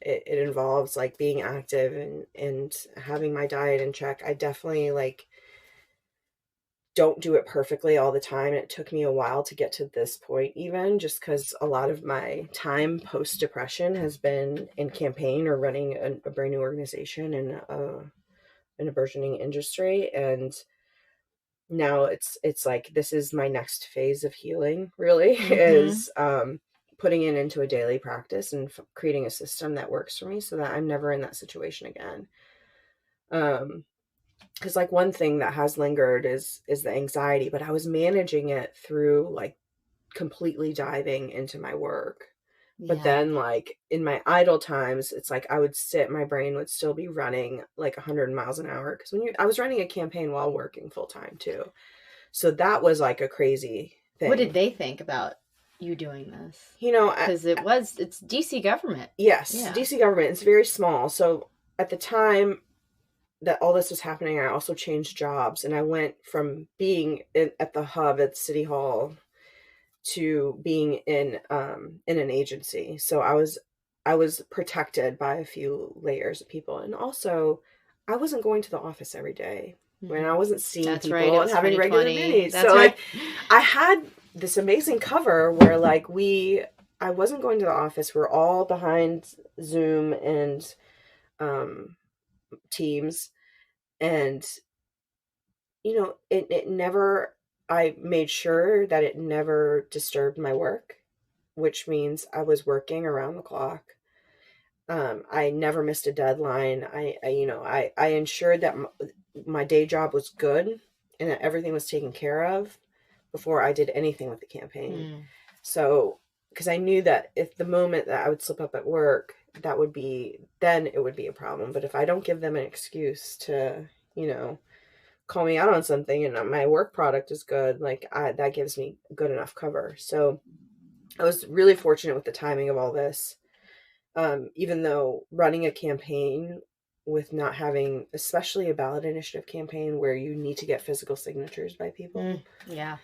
It involves like being active and having my diet in check. I definitely like don't do it perfectly all the time. It took me a while to get to this point, even just because a lot of my time post depression has been in campaign or running a brand new organization in a burgeoning industry. And now it's like, this is my next phase of healing, really, is putting it into a daily practice and creating a system that works for me so that I'm never in that situation again. Because like one thing that has lingered is the anxiety, but I was managing it through like completely diving into my work. But then like in my idle times, it's like I would sit, my brain would still be running like 100 miles an hour. Because I was running a campaign while working full time too. So that was like a crazy thing. What did they think about you doing this? You know, because it's DC government. Yes, DC government. It's very small. So at the time that all this was happening, I also changed jobs, and I went from being at the hub at City Hall to being in an agency. So I was protected by a few layers of people, and also I wasn't going to the office every day when I wasn't seeing people and having regular meetings. So like I had this amazing cover where like I wasn't going to the office. We're all behind Zoom and teams. And, it never, I made sure that it never disturbed my work, which means I was working around the clock. I never missed a deadline. I ensured that my day job was good and that everything was taken care of before I did anything with the campaign. So, because I knew that if the moment that I would slip up at work, then it would be a problem. But if I don't give them an excuse to, call me out on something and my work product is good, that gives me good enough cover. So I was really fortunate with the timing of all this. Even though running a campaign with not having, especially a ballot initiative campaign where you need to get physical signatures by people. Yeah.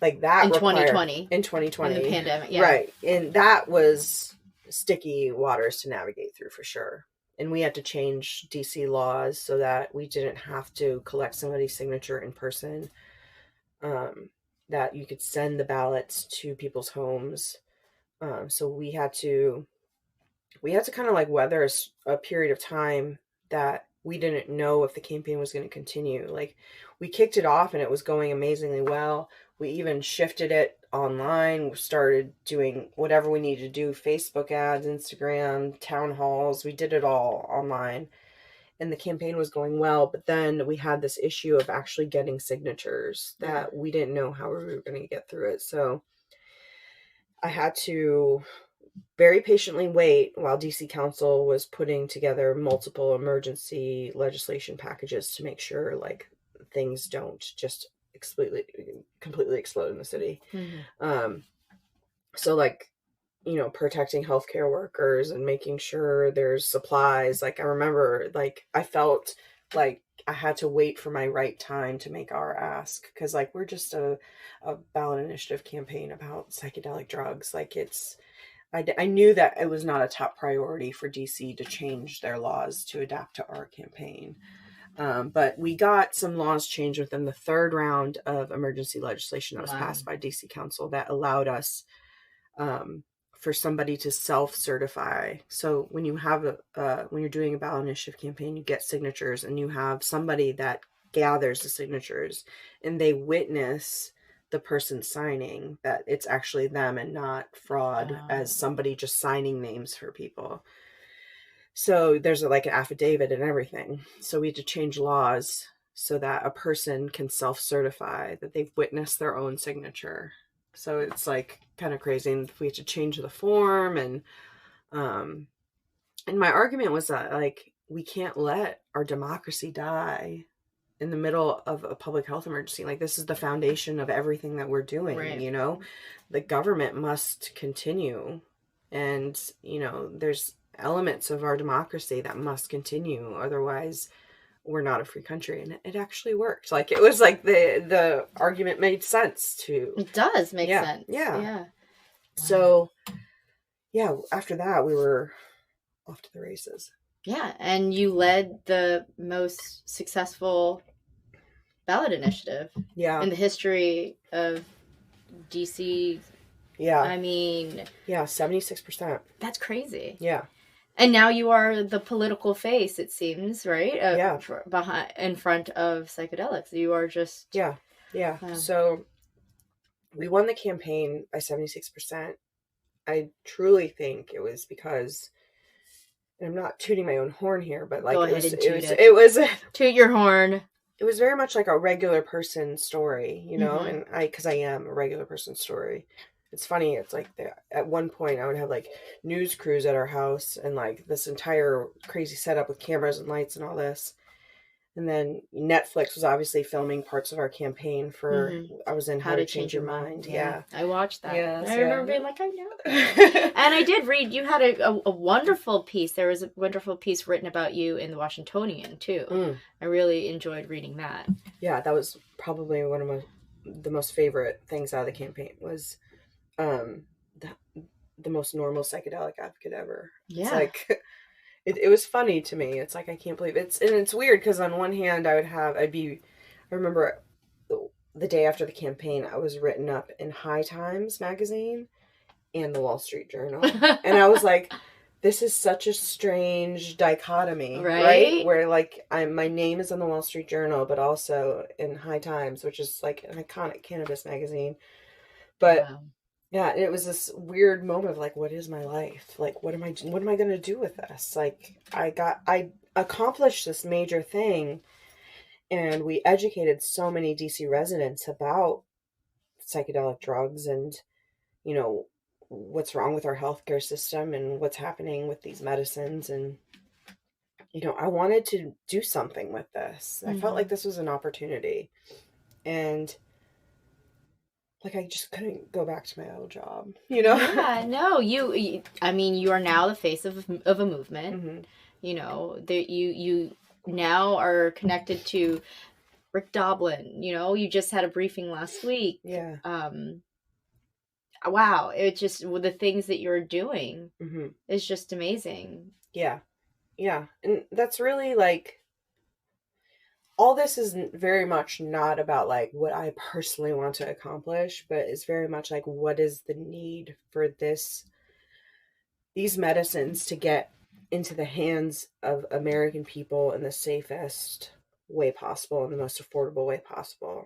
Like that in 2020. In 2020. In the pandemic, yeah. Right. And that was sticky waters to navigate through for sure. And we had to change DC laws so that we didn't have to collect somebody's signature in person. That you could send the ballots to people's homes. So we had to kind of like weather a period of time that we didn't know if the campaign was going to continue. Like, we kicked it off and it was going amazingly well. We even shifted it online. We started doing whatever we needed to do, Facebook ads, Instagram, town halls. We did it all online. And the campaign was going well, but then we had this issue of actually getting signatures that we didn't know how we were going to get through it. So I had to very patiently wait while DC Council was putting together multiple emergency legislation packages to make sure like things don't just completely explode in the city. So like, protecting healthcare workers and making sure there's supplies. Like, I remember, like, I felt like I had to wait for my right time to make our ask. Cause like, we're just a ballot initiative campaign about psychedelic drugs. Like, I knew that it was not a top priority for DC to change their laws to adapt to our campaign. But we got some laws changed within the third round of emergency legislation that was passed by DC Council that allowed us for somebody to self-certify. So when you have when you're doing a ballot initiative campaign, you get signatures and you have somebody that gathers the signatures and they witness the person signing that it's actually them and not fraud as somebody just signing names for people. So there's like an affidavit and everything. So we had to change laws so that a person can self-certify that they've witnessed their own signature. So it's like kind of crazy. And we had to change the form. And my argument was that like, we can't let our democracy die in the middle of a public health emergency. Like, this is the foundation of everything that we're doing, right. The government must continue. And, there's elements of our democracy that must continue. Otherwise, we're not a free country. And it actually worked. Like, it was like the argument made sense to. It does make sense. Yeah. So, after that, we were off to the races. Yeah, and you led the most successful ballot initiative in the history of DC. Yeah. I mean... Yeah, 76%. That's crazy. Yeah. And now you are the political face, it seems, right? In front of psychedelics. You are just... Yeah. So we won the campaign by 76%. I truly think it was because... And I'm not tooting my own horn here, but like it was toot your horn. It was very much like a regular person story, and because I am a regular person story. It's funny. It's like at one point I would have like news crews at our house and like this entire crazy setup with cameras and lights and all this. And then Netflix was obviously filming parts of our campaign for, I was in How to Change Your Mind. Yeah. I watched that. Yes, I remember being like, I know. And I did read, you had a wonderful piece. There was a wonderful piece written about you in the Washingtonian too. I really enjoyed reading that. Yeah, that was probably one of the most favorite things out of the campaign was the most normal psychedelic advocate ever. Yeah. It's like... It was funny to me. It's like, I can't believe it. It's weird because on one hand I remember the day after the campaign, I was written up in High Times magazine and the Wall Street Journal. And I was like, this is such a strange dichotomy, Right? Where like my name is in the Wall Street Journal, but also in High Times, which is like an iconic cannabis magazine. But Wow. yeah, it was this weird moment of like, what is my life? Like, what am I going to do with this? Like, I accomplished this major thing, and we educated so many DC residents about psychedelic drugs and, you know, what's wrong with our healthcare system and what's happening with these medicines. And, you know, I wanted to do something with this. I felt like this was an opportunity. And like, I just couldn't go back to my old job, you know? Yeah, no, I mean, you are now the face of a movement. Mm-hmm. You know, that you now are connected to Rick Doblin. You know, you just had a briefing last week. Yeah. Wow, it just, the things that you're doing Mm-hmm. is just amazing. Yeah. Yeah. And that's really like, all this is very much not about like what I personally want to accomplish, but it's very much like, what is the need for these medicines to get into the hands of American people in the safest way possible and the most affordable way possible.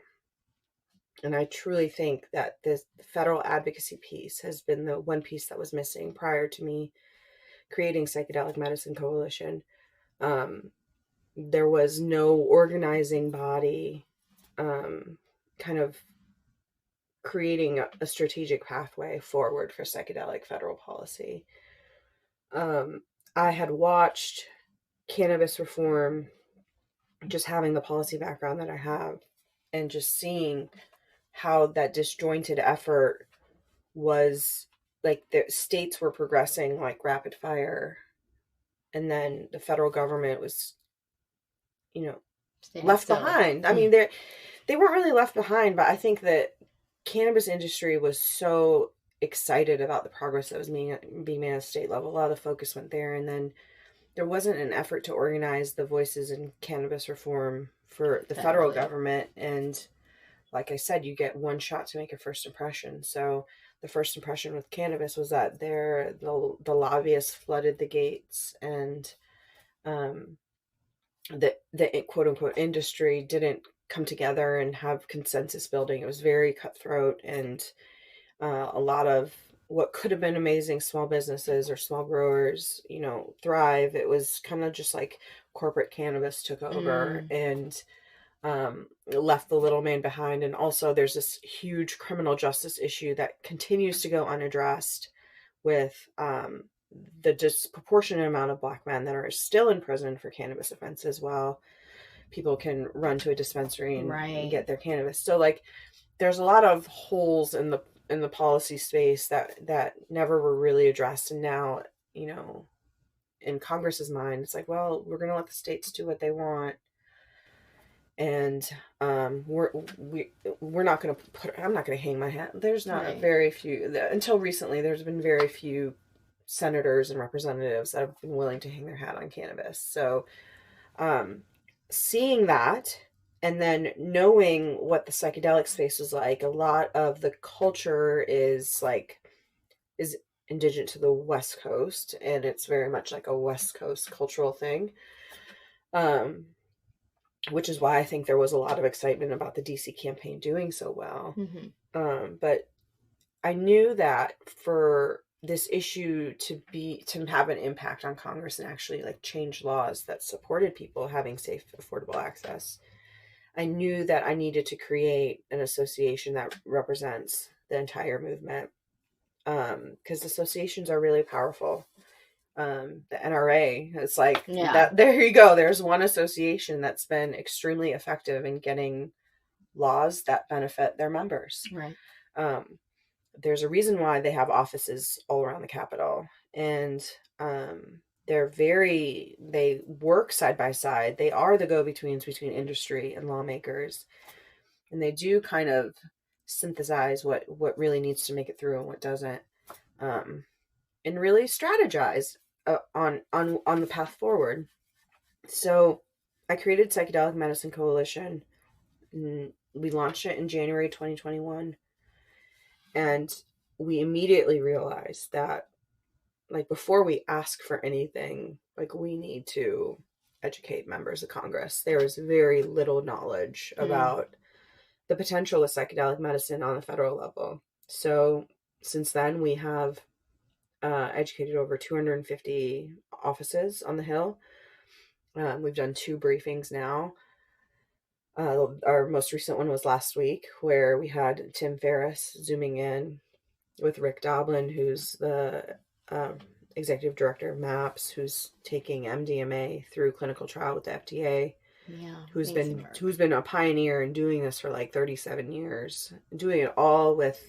And I truly think that this federal advocacy piece has been the one piece that was missing prior to me creating Psychedelic Medicine Coalition. There was no organizing body kind of creating a strategic pathway forward for psychedelic federal policy. I had watched cannabis reform, just having the policy background that I have, and just seeing how that disjointed effort was, like, the states were progressing like rapid fire, and then the federal government was, you know, left behind. I mean, they weren't really left behind, but I think that cannabis industry was so excited about the progress that was being made at the state level. A lot of the focus went there, and then there wasn't an effort to organize the voices in cannabis reform for the federal government. And like I said, you get one shot to make a first impression. So the first impression with cannabis was that the lobbyists flooded the gates, and the quote unquote industry didn't come together and have consensus building. It was very cutthroat, and a lot of what could have been amazing small businesses or small growers, you know, thrive. It was kind of just like corporate cannabis took over and left the little man behind. And also there's this huge criminal justice issue that continues to go unaddressed with the disproportionate amount of Black men that are still in prison for cannabis offenses, while people can run to a dispensary and get their cannabis. So like, there's a lot of holes in the policy space that never were really addressed. And now, you know, in Congress's mind, it's like, well, we're going to let the states do what they want. And we're not going to I'm not going to hang my hat. There's not very few, until recently, there's been very few senators and representatives that have been willing to hang their hat on cannabis. So seeing that, and then knowing what the psychedelic space was like, a lot of the culture is indigenous to the West Coast, and it's very much like a West Coast cultural thing. Which is why I think there was a lot of excitement about the DC campaign doing so well. But I knew that for this issue to have an impact on Congress and actually like change laws that supported people having safe, affordable access, I knew that I needed to create an association that represents the entire movement. Because associations are really powerful. The NRA, it's like that. There you go. There's one association that's been extremely effective in getting laws that benefit their members. Right. There's a reason why they have offices all around the Capitol, and they work side by side. They are the go-betweens between industry and lawmakers, and they do kind of synthesize what really needs to make it through and what doesn't, and really strategize on the path forward. So I created Psychedelic Medicine Coalition. We launched it in January 2021, and we immediately realized that like, before we ask for anything, like, we need to educate members of Congress. There is very little knowledge about the potential of psychedelic medicine on the federal level. So since then, we have educated over 250 offices on the Hill. We've done 2 briefings now. Our most recent one was last week, where we had Tim Ferriss zooming in with Rick Doblin, who's the executive director of MAPS, who's taking MDMA through clinical trial with the FDA. Yeah, who's been a pioneer in doing this for like 37 years, doing it all with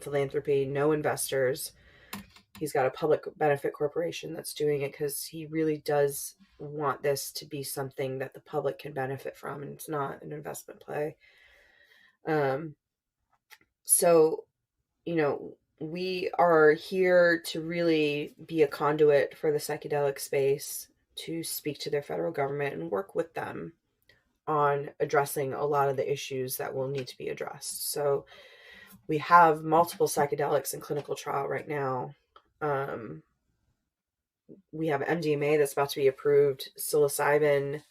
philanthropy, no investors. He's got a public benefit corporation that's doing it because he really does want this to be something that the public can benefit from, and it's not an investment play. So, you know, we are here to really be a conduit for the psychedelic space, to speak to their federal government and work with them on addressing a lot of the issues that will need to be addressed. So we have multiple psychedelics in clinical trial right now. We have MDMA that's about to be approved. Psilocybin,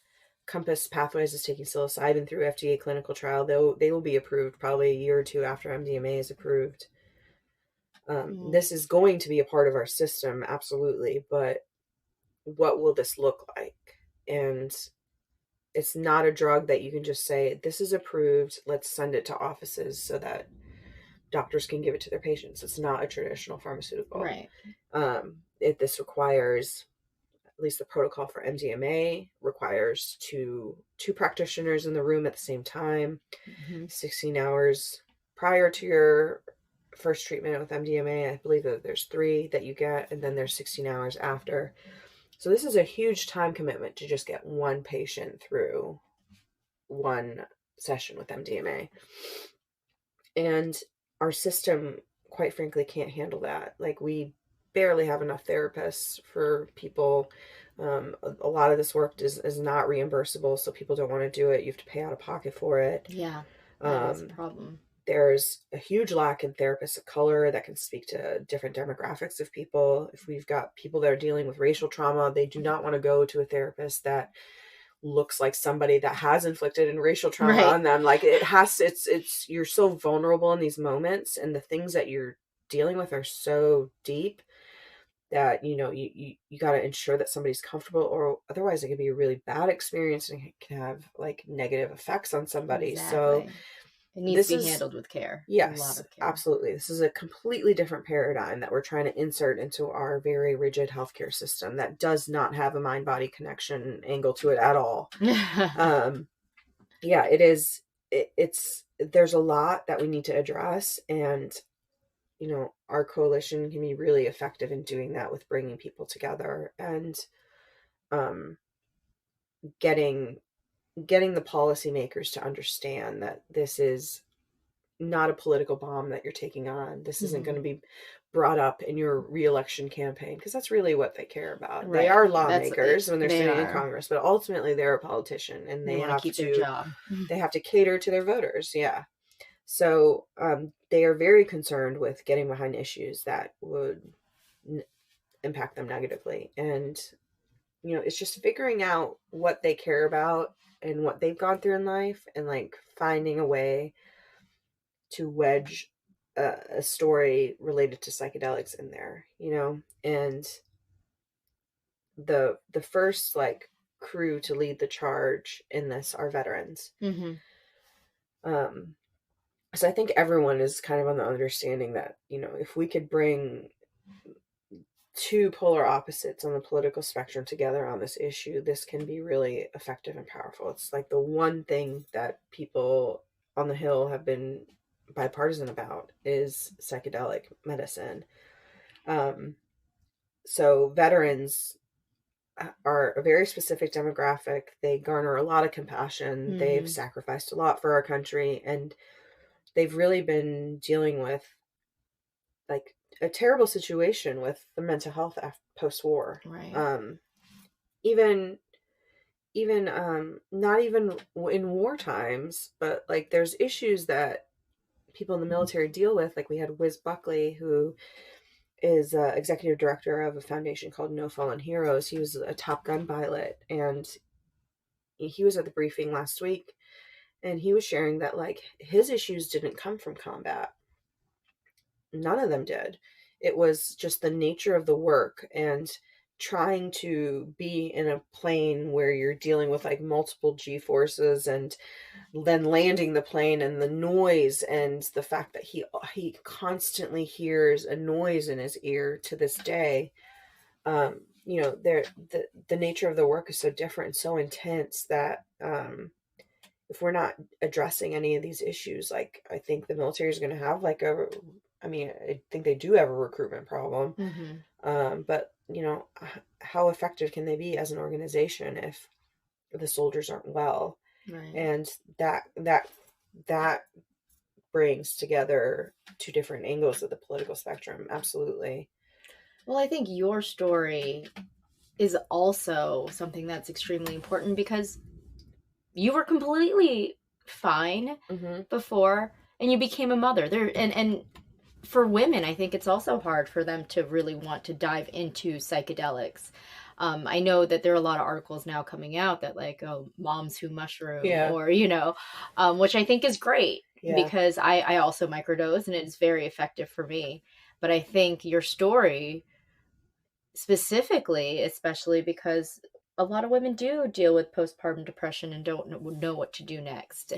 Compass Pathways is taking psilocybin through FDA clinical trial. They will be approved probably a year or 2 after MDMA is approved. This is going to be a part of our system, absolutely. But what will this look like? And it's not a drug that you can just say, this is approved, let's send it to offices so that doctors can give it to their patients. It's not a traditional pharmaceutical. Right. This requires, at least the protocol for MDMA requires two practitioners in the room at the same time, 16 hours prior to your first treatment with MDMA. I believe that there's 3 that you get, and then there's 16 hours after. So this is a huge time commitment to just get one patient through one session with MDMA. And our system, quite frankly, can't handle that. Like, we barely have enough therapists for people. A lot of this work is not reimbursable, so people don't want to do it. You have to pay out of pocket for it. Yeah, that's a problem. There's a huge lack in therapists of color that can speak to different demographics of people. If we've got people that are dealing with racial trauma, they do not want to go to a therapist that looks like somebody that has inflicted racial trauma on them. Like, it's you're so vulnerable in these moments, and the things that you're dealing with are so deep that, you know, you got to ensure that somebody's comfortable, or otherwise it can be a really bad experience and it can have like negative effects on somebody. Exactly. So it needs to be handled with care. Yes, a lot of care. Absolutely. This is a completely different paradigm that we're trying to insert into our very rigid healthcare system that does not have a mind-body connection angle to it at all. Yeah, it is. There's a lot that we need to address, and, you know, our coalition can be really effective in doing that, with bringing people together and getting the policymakers to understand that this is not a political bomb that you're taking on. This isn't going to be brought up in your re-election campaign, because that's really what they care about. Right. They are lawmakers when they're sitting in Congress, but ultimately they're a politician, and they have to keep their job. They have to cater to their voters. Yeah. So they are very concerned with getting behind issues that would impact them negatively. And, you know, it's just figuring out what they care about and what they've gone through in life, and like finding a way to wedge a story related to psychedelics in there, you know. And the first like crew to lead the charge in this are veterans. So I think everyone is kind of on the understanding that, you know, if we could bring 2 polar opposites on the political spectrum together on this issue, this can be really effective and powerful. It's like the one thing that people on the Hill have been bipartisan about is psychedelic medicine. So veterans are a very specific demographic. They garner a lot of compassion. They've sacrificed a lot for our country, and they've really been dealing with like a terrible situation with the mental health post-war. Right. Even not even in war times, but like there's issues that people in the military deal with. Like we had Wiz Buckley, who is executive director of a foundation called No Fallen Heroes. He was a Top Gun pilot, and he was at the briefing last week, and he was sharing that like his issues didn't come from combat. None of them did. It was just the nature of the work and trying to be in a plane where you're dealing with like multiple G forces and then landing the plane and the noise and the fact that he constantly hears a noise in his ear to this day. You know, the nature of the work is so different, so intense that if we're not addressing any of these issues, like I think the military is going to have like I think they do have a recruitment problem. But you know, how effective can they be as an organization if the soldiers aren't well? Right. And that brings together two different angles of the political spectrum. Absolutely. Well, I think your story is also something that's extremely important because you were completely fine before, and you became a mother. And for women, I think it's also hard for them to really want to dive into psychedelics. I know that there are a lot of articles now coming out that like, oh, moms who mushroom, or, you know, which I think is great because I also microdose and it's very effective for me. But I think your story specifically, especially because a lot of women do deal with postpartum depression and don't know what to do next.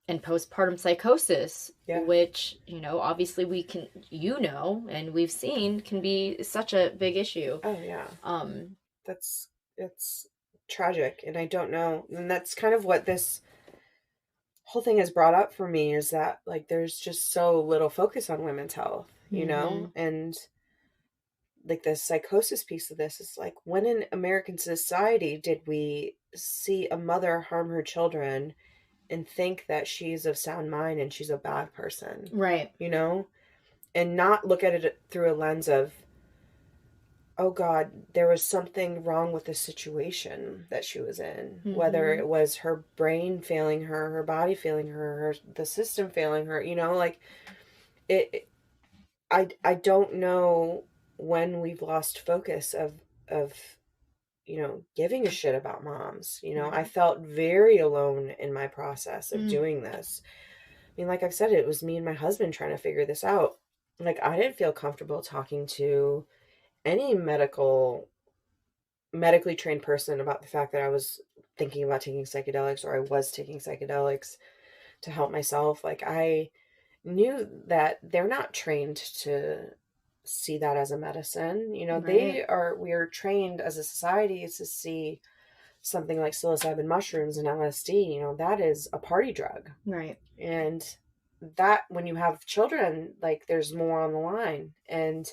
And postpartum psychosis, which, you know, obviously we can, you know, and we've seen can be such a big issue. Oh yeah. It's tragic. And I don't know. And that's kind of what this whole thing has brought up for me, is that like, there's just so little focus on women's health, you know, and like the psychosis piece of this is like, when in American society did we see a mother harm her children and think that she's of sound mind and she's a bad person? Right. You know, and not look at it through a lens of, oh God, there was something wrong with the situation that she was in, whether it was her brain failing her, her body failing her, the system failing her, you know, like I don't know when we've lost focus of, you know, giving a shit about moms. You know, I felt very alone in my process of doing this. I mean, like I've said, it was me and my husband trying to figure this out. Like, I didn't feel comfortable talking to any medically trained person about the fact that I was thinking about taking psychedelics, or I was taking psychedelics to help myself. Like, I knew that they're not trained to see that as a medicine. You know, we are trained as a society to see something like psilocybin mushrooms and LSD, you know, that is a party drug. Right. And that when you have children, like, there's more on the line, and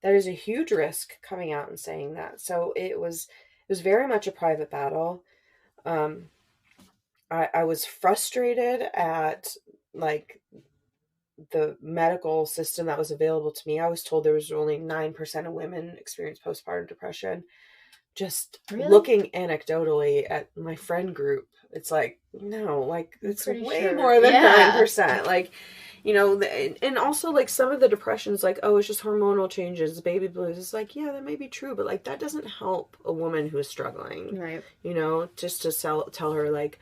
that is a huge risk coming out and saying that. So it was very much a private battle. I was frustrated at like the medical system that was available to me. I was told there was only 9% of women experience postpartum depression. Just looking anecdotally at my friend group, it's like, no, like it's way more than 9%. Like, you know, and also like some of the depressions, like, oh, it's just hormonal changes, baby blues. It's like, yeah, that may be true, but like that doesn't help a woman who is struggling. Right. You know, just to tell her like,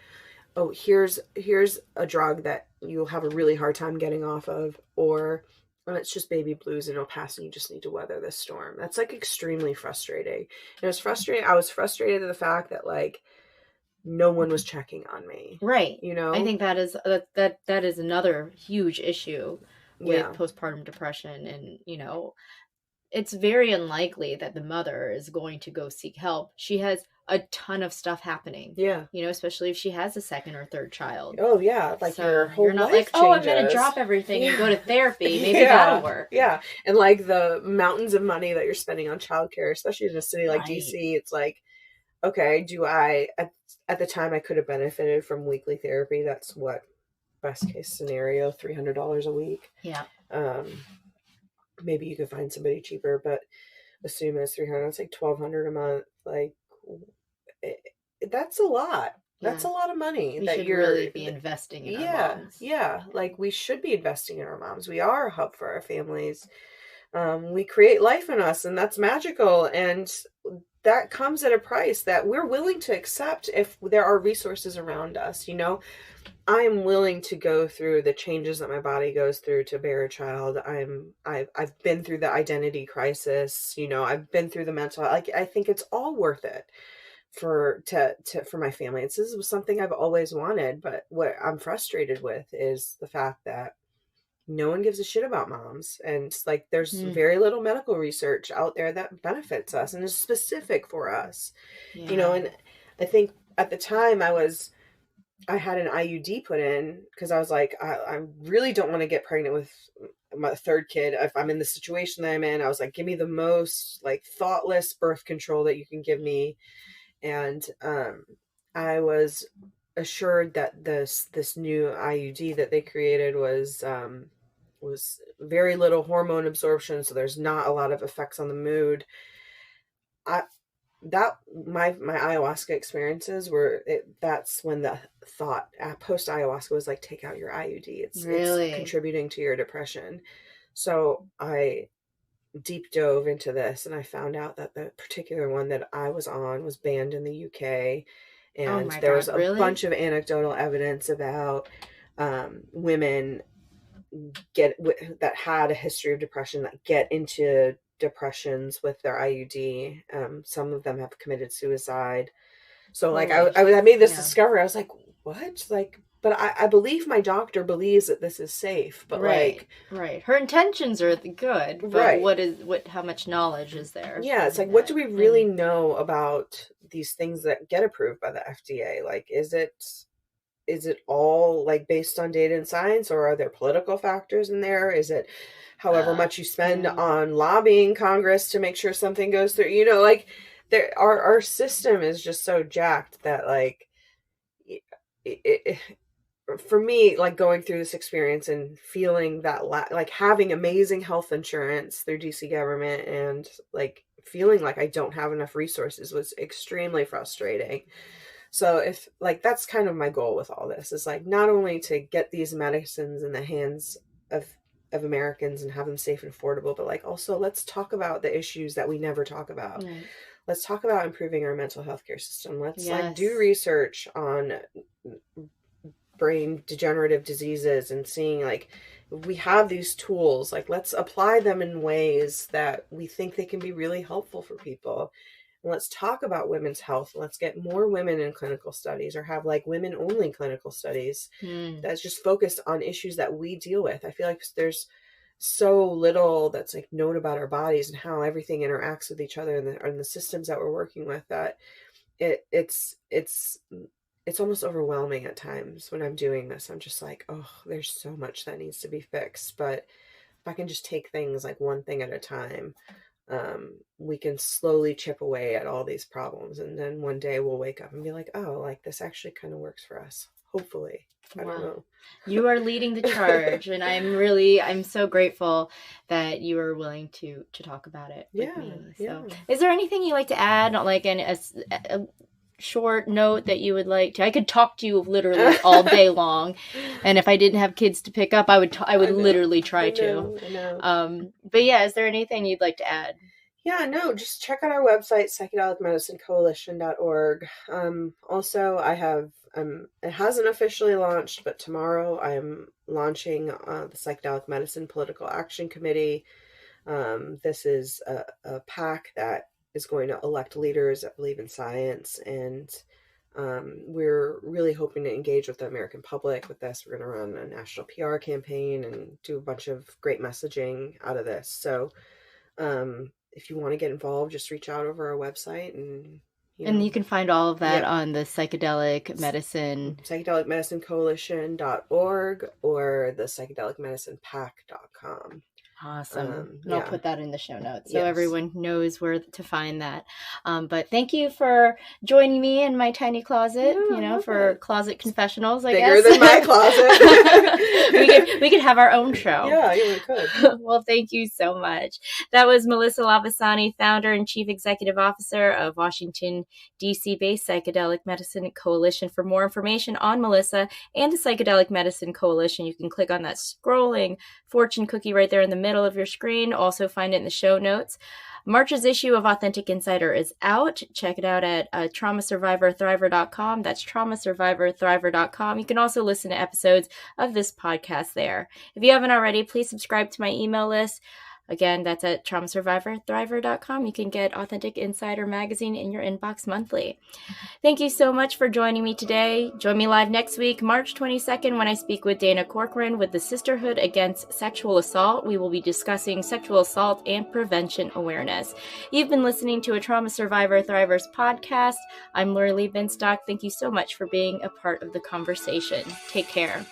oh, here's a drug that you'll have a really hard time getting off of, or it's just baby blues and it'll pass and you just need to weather this storm. That's like extremely frustrating. And it was frustrating. I was frustrated at the fact that like no one was checking on me. Right. You know, I think that is another huge issue with postpartum depression. And, you know, it's very unlikely that the mother is going to go seek help. She has a ton of stuff happening. Yeah. You know, especially if she has a second or third child. Oh, yeah. Like, so your whole life changes. Oh, I'm going to drop everything and go to therapy. Maybe that'll work. Yeah. And like the mountains of money that you're spending on childcare, especially in a city like DC, it's like, okay, at the time I could have benefited from weekly therapy. That's what, best case scenario, $300 a week. Yeah. Maybe you could find somebody cheaper, but assume it's $300. It's like $1,200 a month. Like, that's a lot. That's a lot of money that you're really be investing in our moms. Yeah. Like, we should be investing in our moms. We are a hub for our families. we create life in us, and that's magical. And that comes at a price that we're willing to accept if there are resources around us. You know, I am willing to go through the changes that my body goes through to bear a child. I've been through the identity crisis. You know, I've been through the mental. Like, I think it's all worth it for my family. This is something I've always wanted, but what I'm frustrated with is the fact that no one gives a shit about moms, and like there's very little medical research out there that benefits us and is specific for us. You know, and I think at the time I had an IUD put in because I was like, I really don't want to get pregnant with my third kid. If I'm in the situation that I'm in, I was like, give me the most like thoughtless birth control that you can give me. And I was assured that this new IUD that they created was very little hormone absorption, so there's not a lot of effects on the mood. My ayahuasca experiences that's when the thought post ayahuasca was like, take out your IUD. It's contributing to your depression. So I deep dove into this, and I found out that the particular one that I was on was banned in the UK, and there was a bunch of anecdotal evidence about women that had a history of depression that get into depressions with their IUD. Some of them have committed suicide. So like I made this discovery. I was like, what? Like, but I believe my doctor believes that this is safe. But right. Her intentions are good. But how much knowledge is there? Yeah, it's like, what do we really know about these things that get approved by the FDA? Like, is it all like based on data and science, or are there political factors in there? Is it however much you spend on lobbying Congress to make sure something goes through? You know, like our system is just so jacked that like for me, like going through this experience and feeling that like having amazing health insurance through DC government and like feeling like I don't have enough resources was extremely frustrating. So if like, that's kind of my goal with all this, is like not only to get these medicines in the hands of Americans and have them safe and affordable, but like also let's talk about the issues that we never talk about. Let's talk about improving our mental health care system. Let's like do research on brain degenerative diseases and seeing like, we have these tools, like let's apply them in ways that we think they can be really helpful for people. Let's talk about women's health. Let's get more women in clinical studies, or have like women only clinical studies that's just focused on issues that we deal with. I feel like there's so little that's like known about our bodies and how everything interacts with each other and the systems that we're working with, that it's almost overwhelming at times when I'm doing this. I'm just like, oh, there's so much that needs to be fixed. But if I can just take things like one thing at a time, we can slowly chip away at all these problems, and then one day we'll wake up and be like, oh, like this actually kind of works for us, hopefully. I don't know. You are leading the charge, and I'm so grateful that you are willing to talk about it with me. So is there anything you like to add, like a short note that you would like to? I could talk to you literally all day long, and if I didn't have kids to pick up, I would literally try to. I know. But yeah, is there anything you'd like to add? Yeah, no, just check out our website, psychedelicmedicinecoalition.org. Also, I have it hasn't officially launched, but tomorrow I am launching the Psychedelic Medicine Political Action Committee. This is a PAC that is going to elect leaders that believe in science, and we're really hoping to engage with the American public with this. We're going to run a national PR campaign and do a bunch of great messaging out of this. So if you want to get involved, just reach out over our website, and you can find all of that on the Psychedelic Medicine Coalition.org or the psychedelicmedicinepac.com. Awesome. And I'll put that in the show notes so everyone knows where to find that. But thank you for joining me in my tiny closet, for closet confessionals, I guess. Bigger than my closet. we could have our own show. Yeah, we could. Well, thank you so much. That was Melissa Lavasani, founder and chief executive officer of Washington, D.C.-based Psychedelic Medicine Coalition. For more information on Melissa and the Psychedelic Medicine Coalition, you can click on that scrolling fortune cookie right there in the middle of your screen. Also find it in the show notes. March's issue of Authentic Insider is out. Check it out at traumasurvivorthriver.com. That's traumasurvivorthriver.com. You can also listen to episodes of this podcast there. If you haven't already, please subscribe to my email list. Again, that's at traumasurvivorthriver.com. You can get Authentic Insider magazine in your inbox monthly. Thank you so much for joining me today. Join me live next week, March 22nd, when I speak with Dana Corcoran with the Sisterhood Against Sexual Assault. We will be discussing sexual assault and prevention awareness. You've been listening to a Trauma Survivor Thrivers podcast. I'm Lorilee Binstock. Thank you so much for being a part of the conversation. Take care.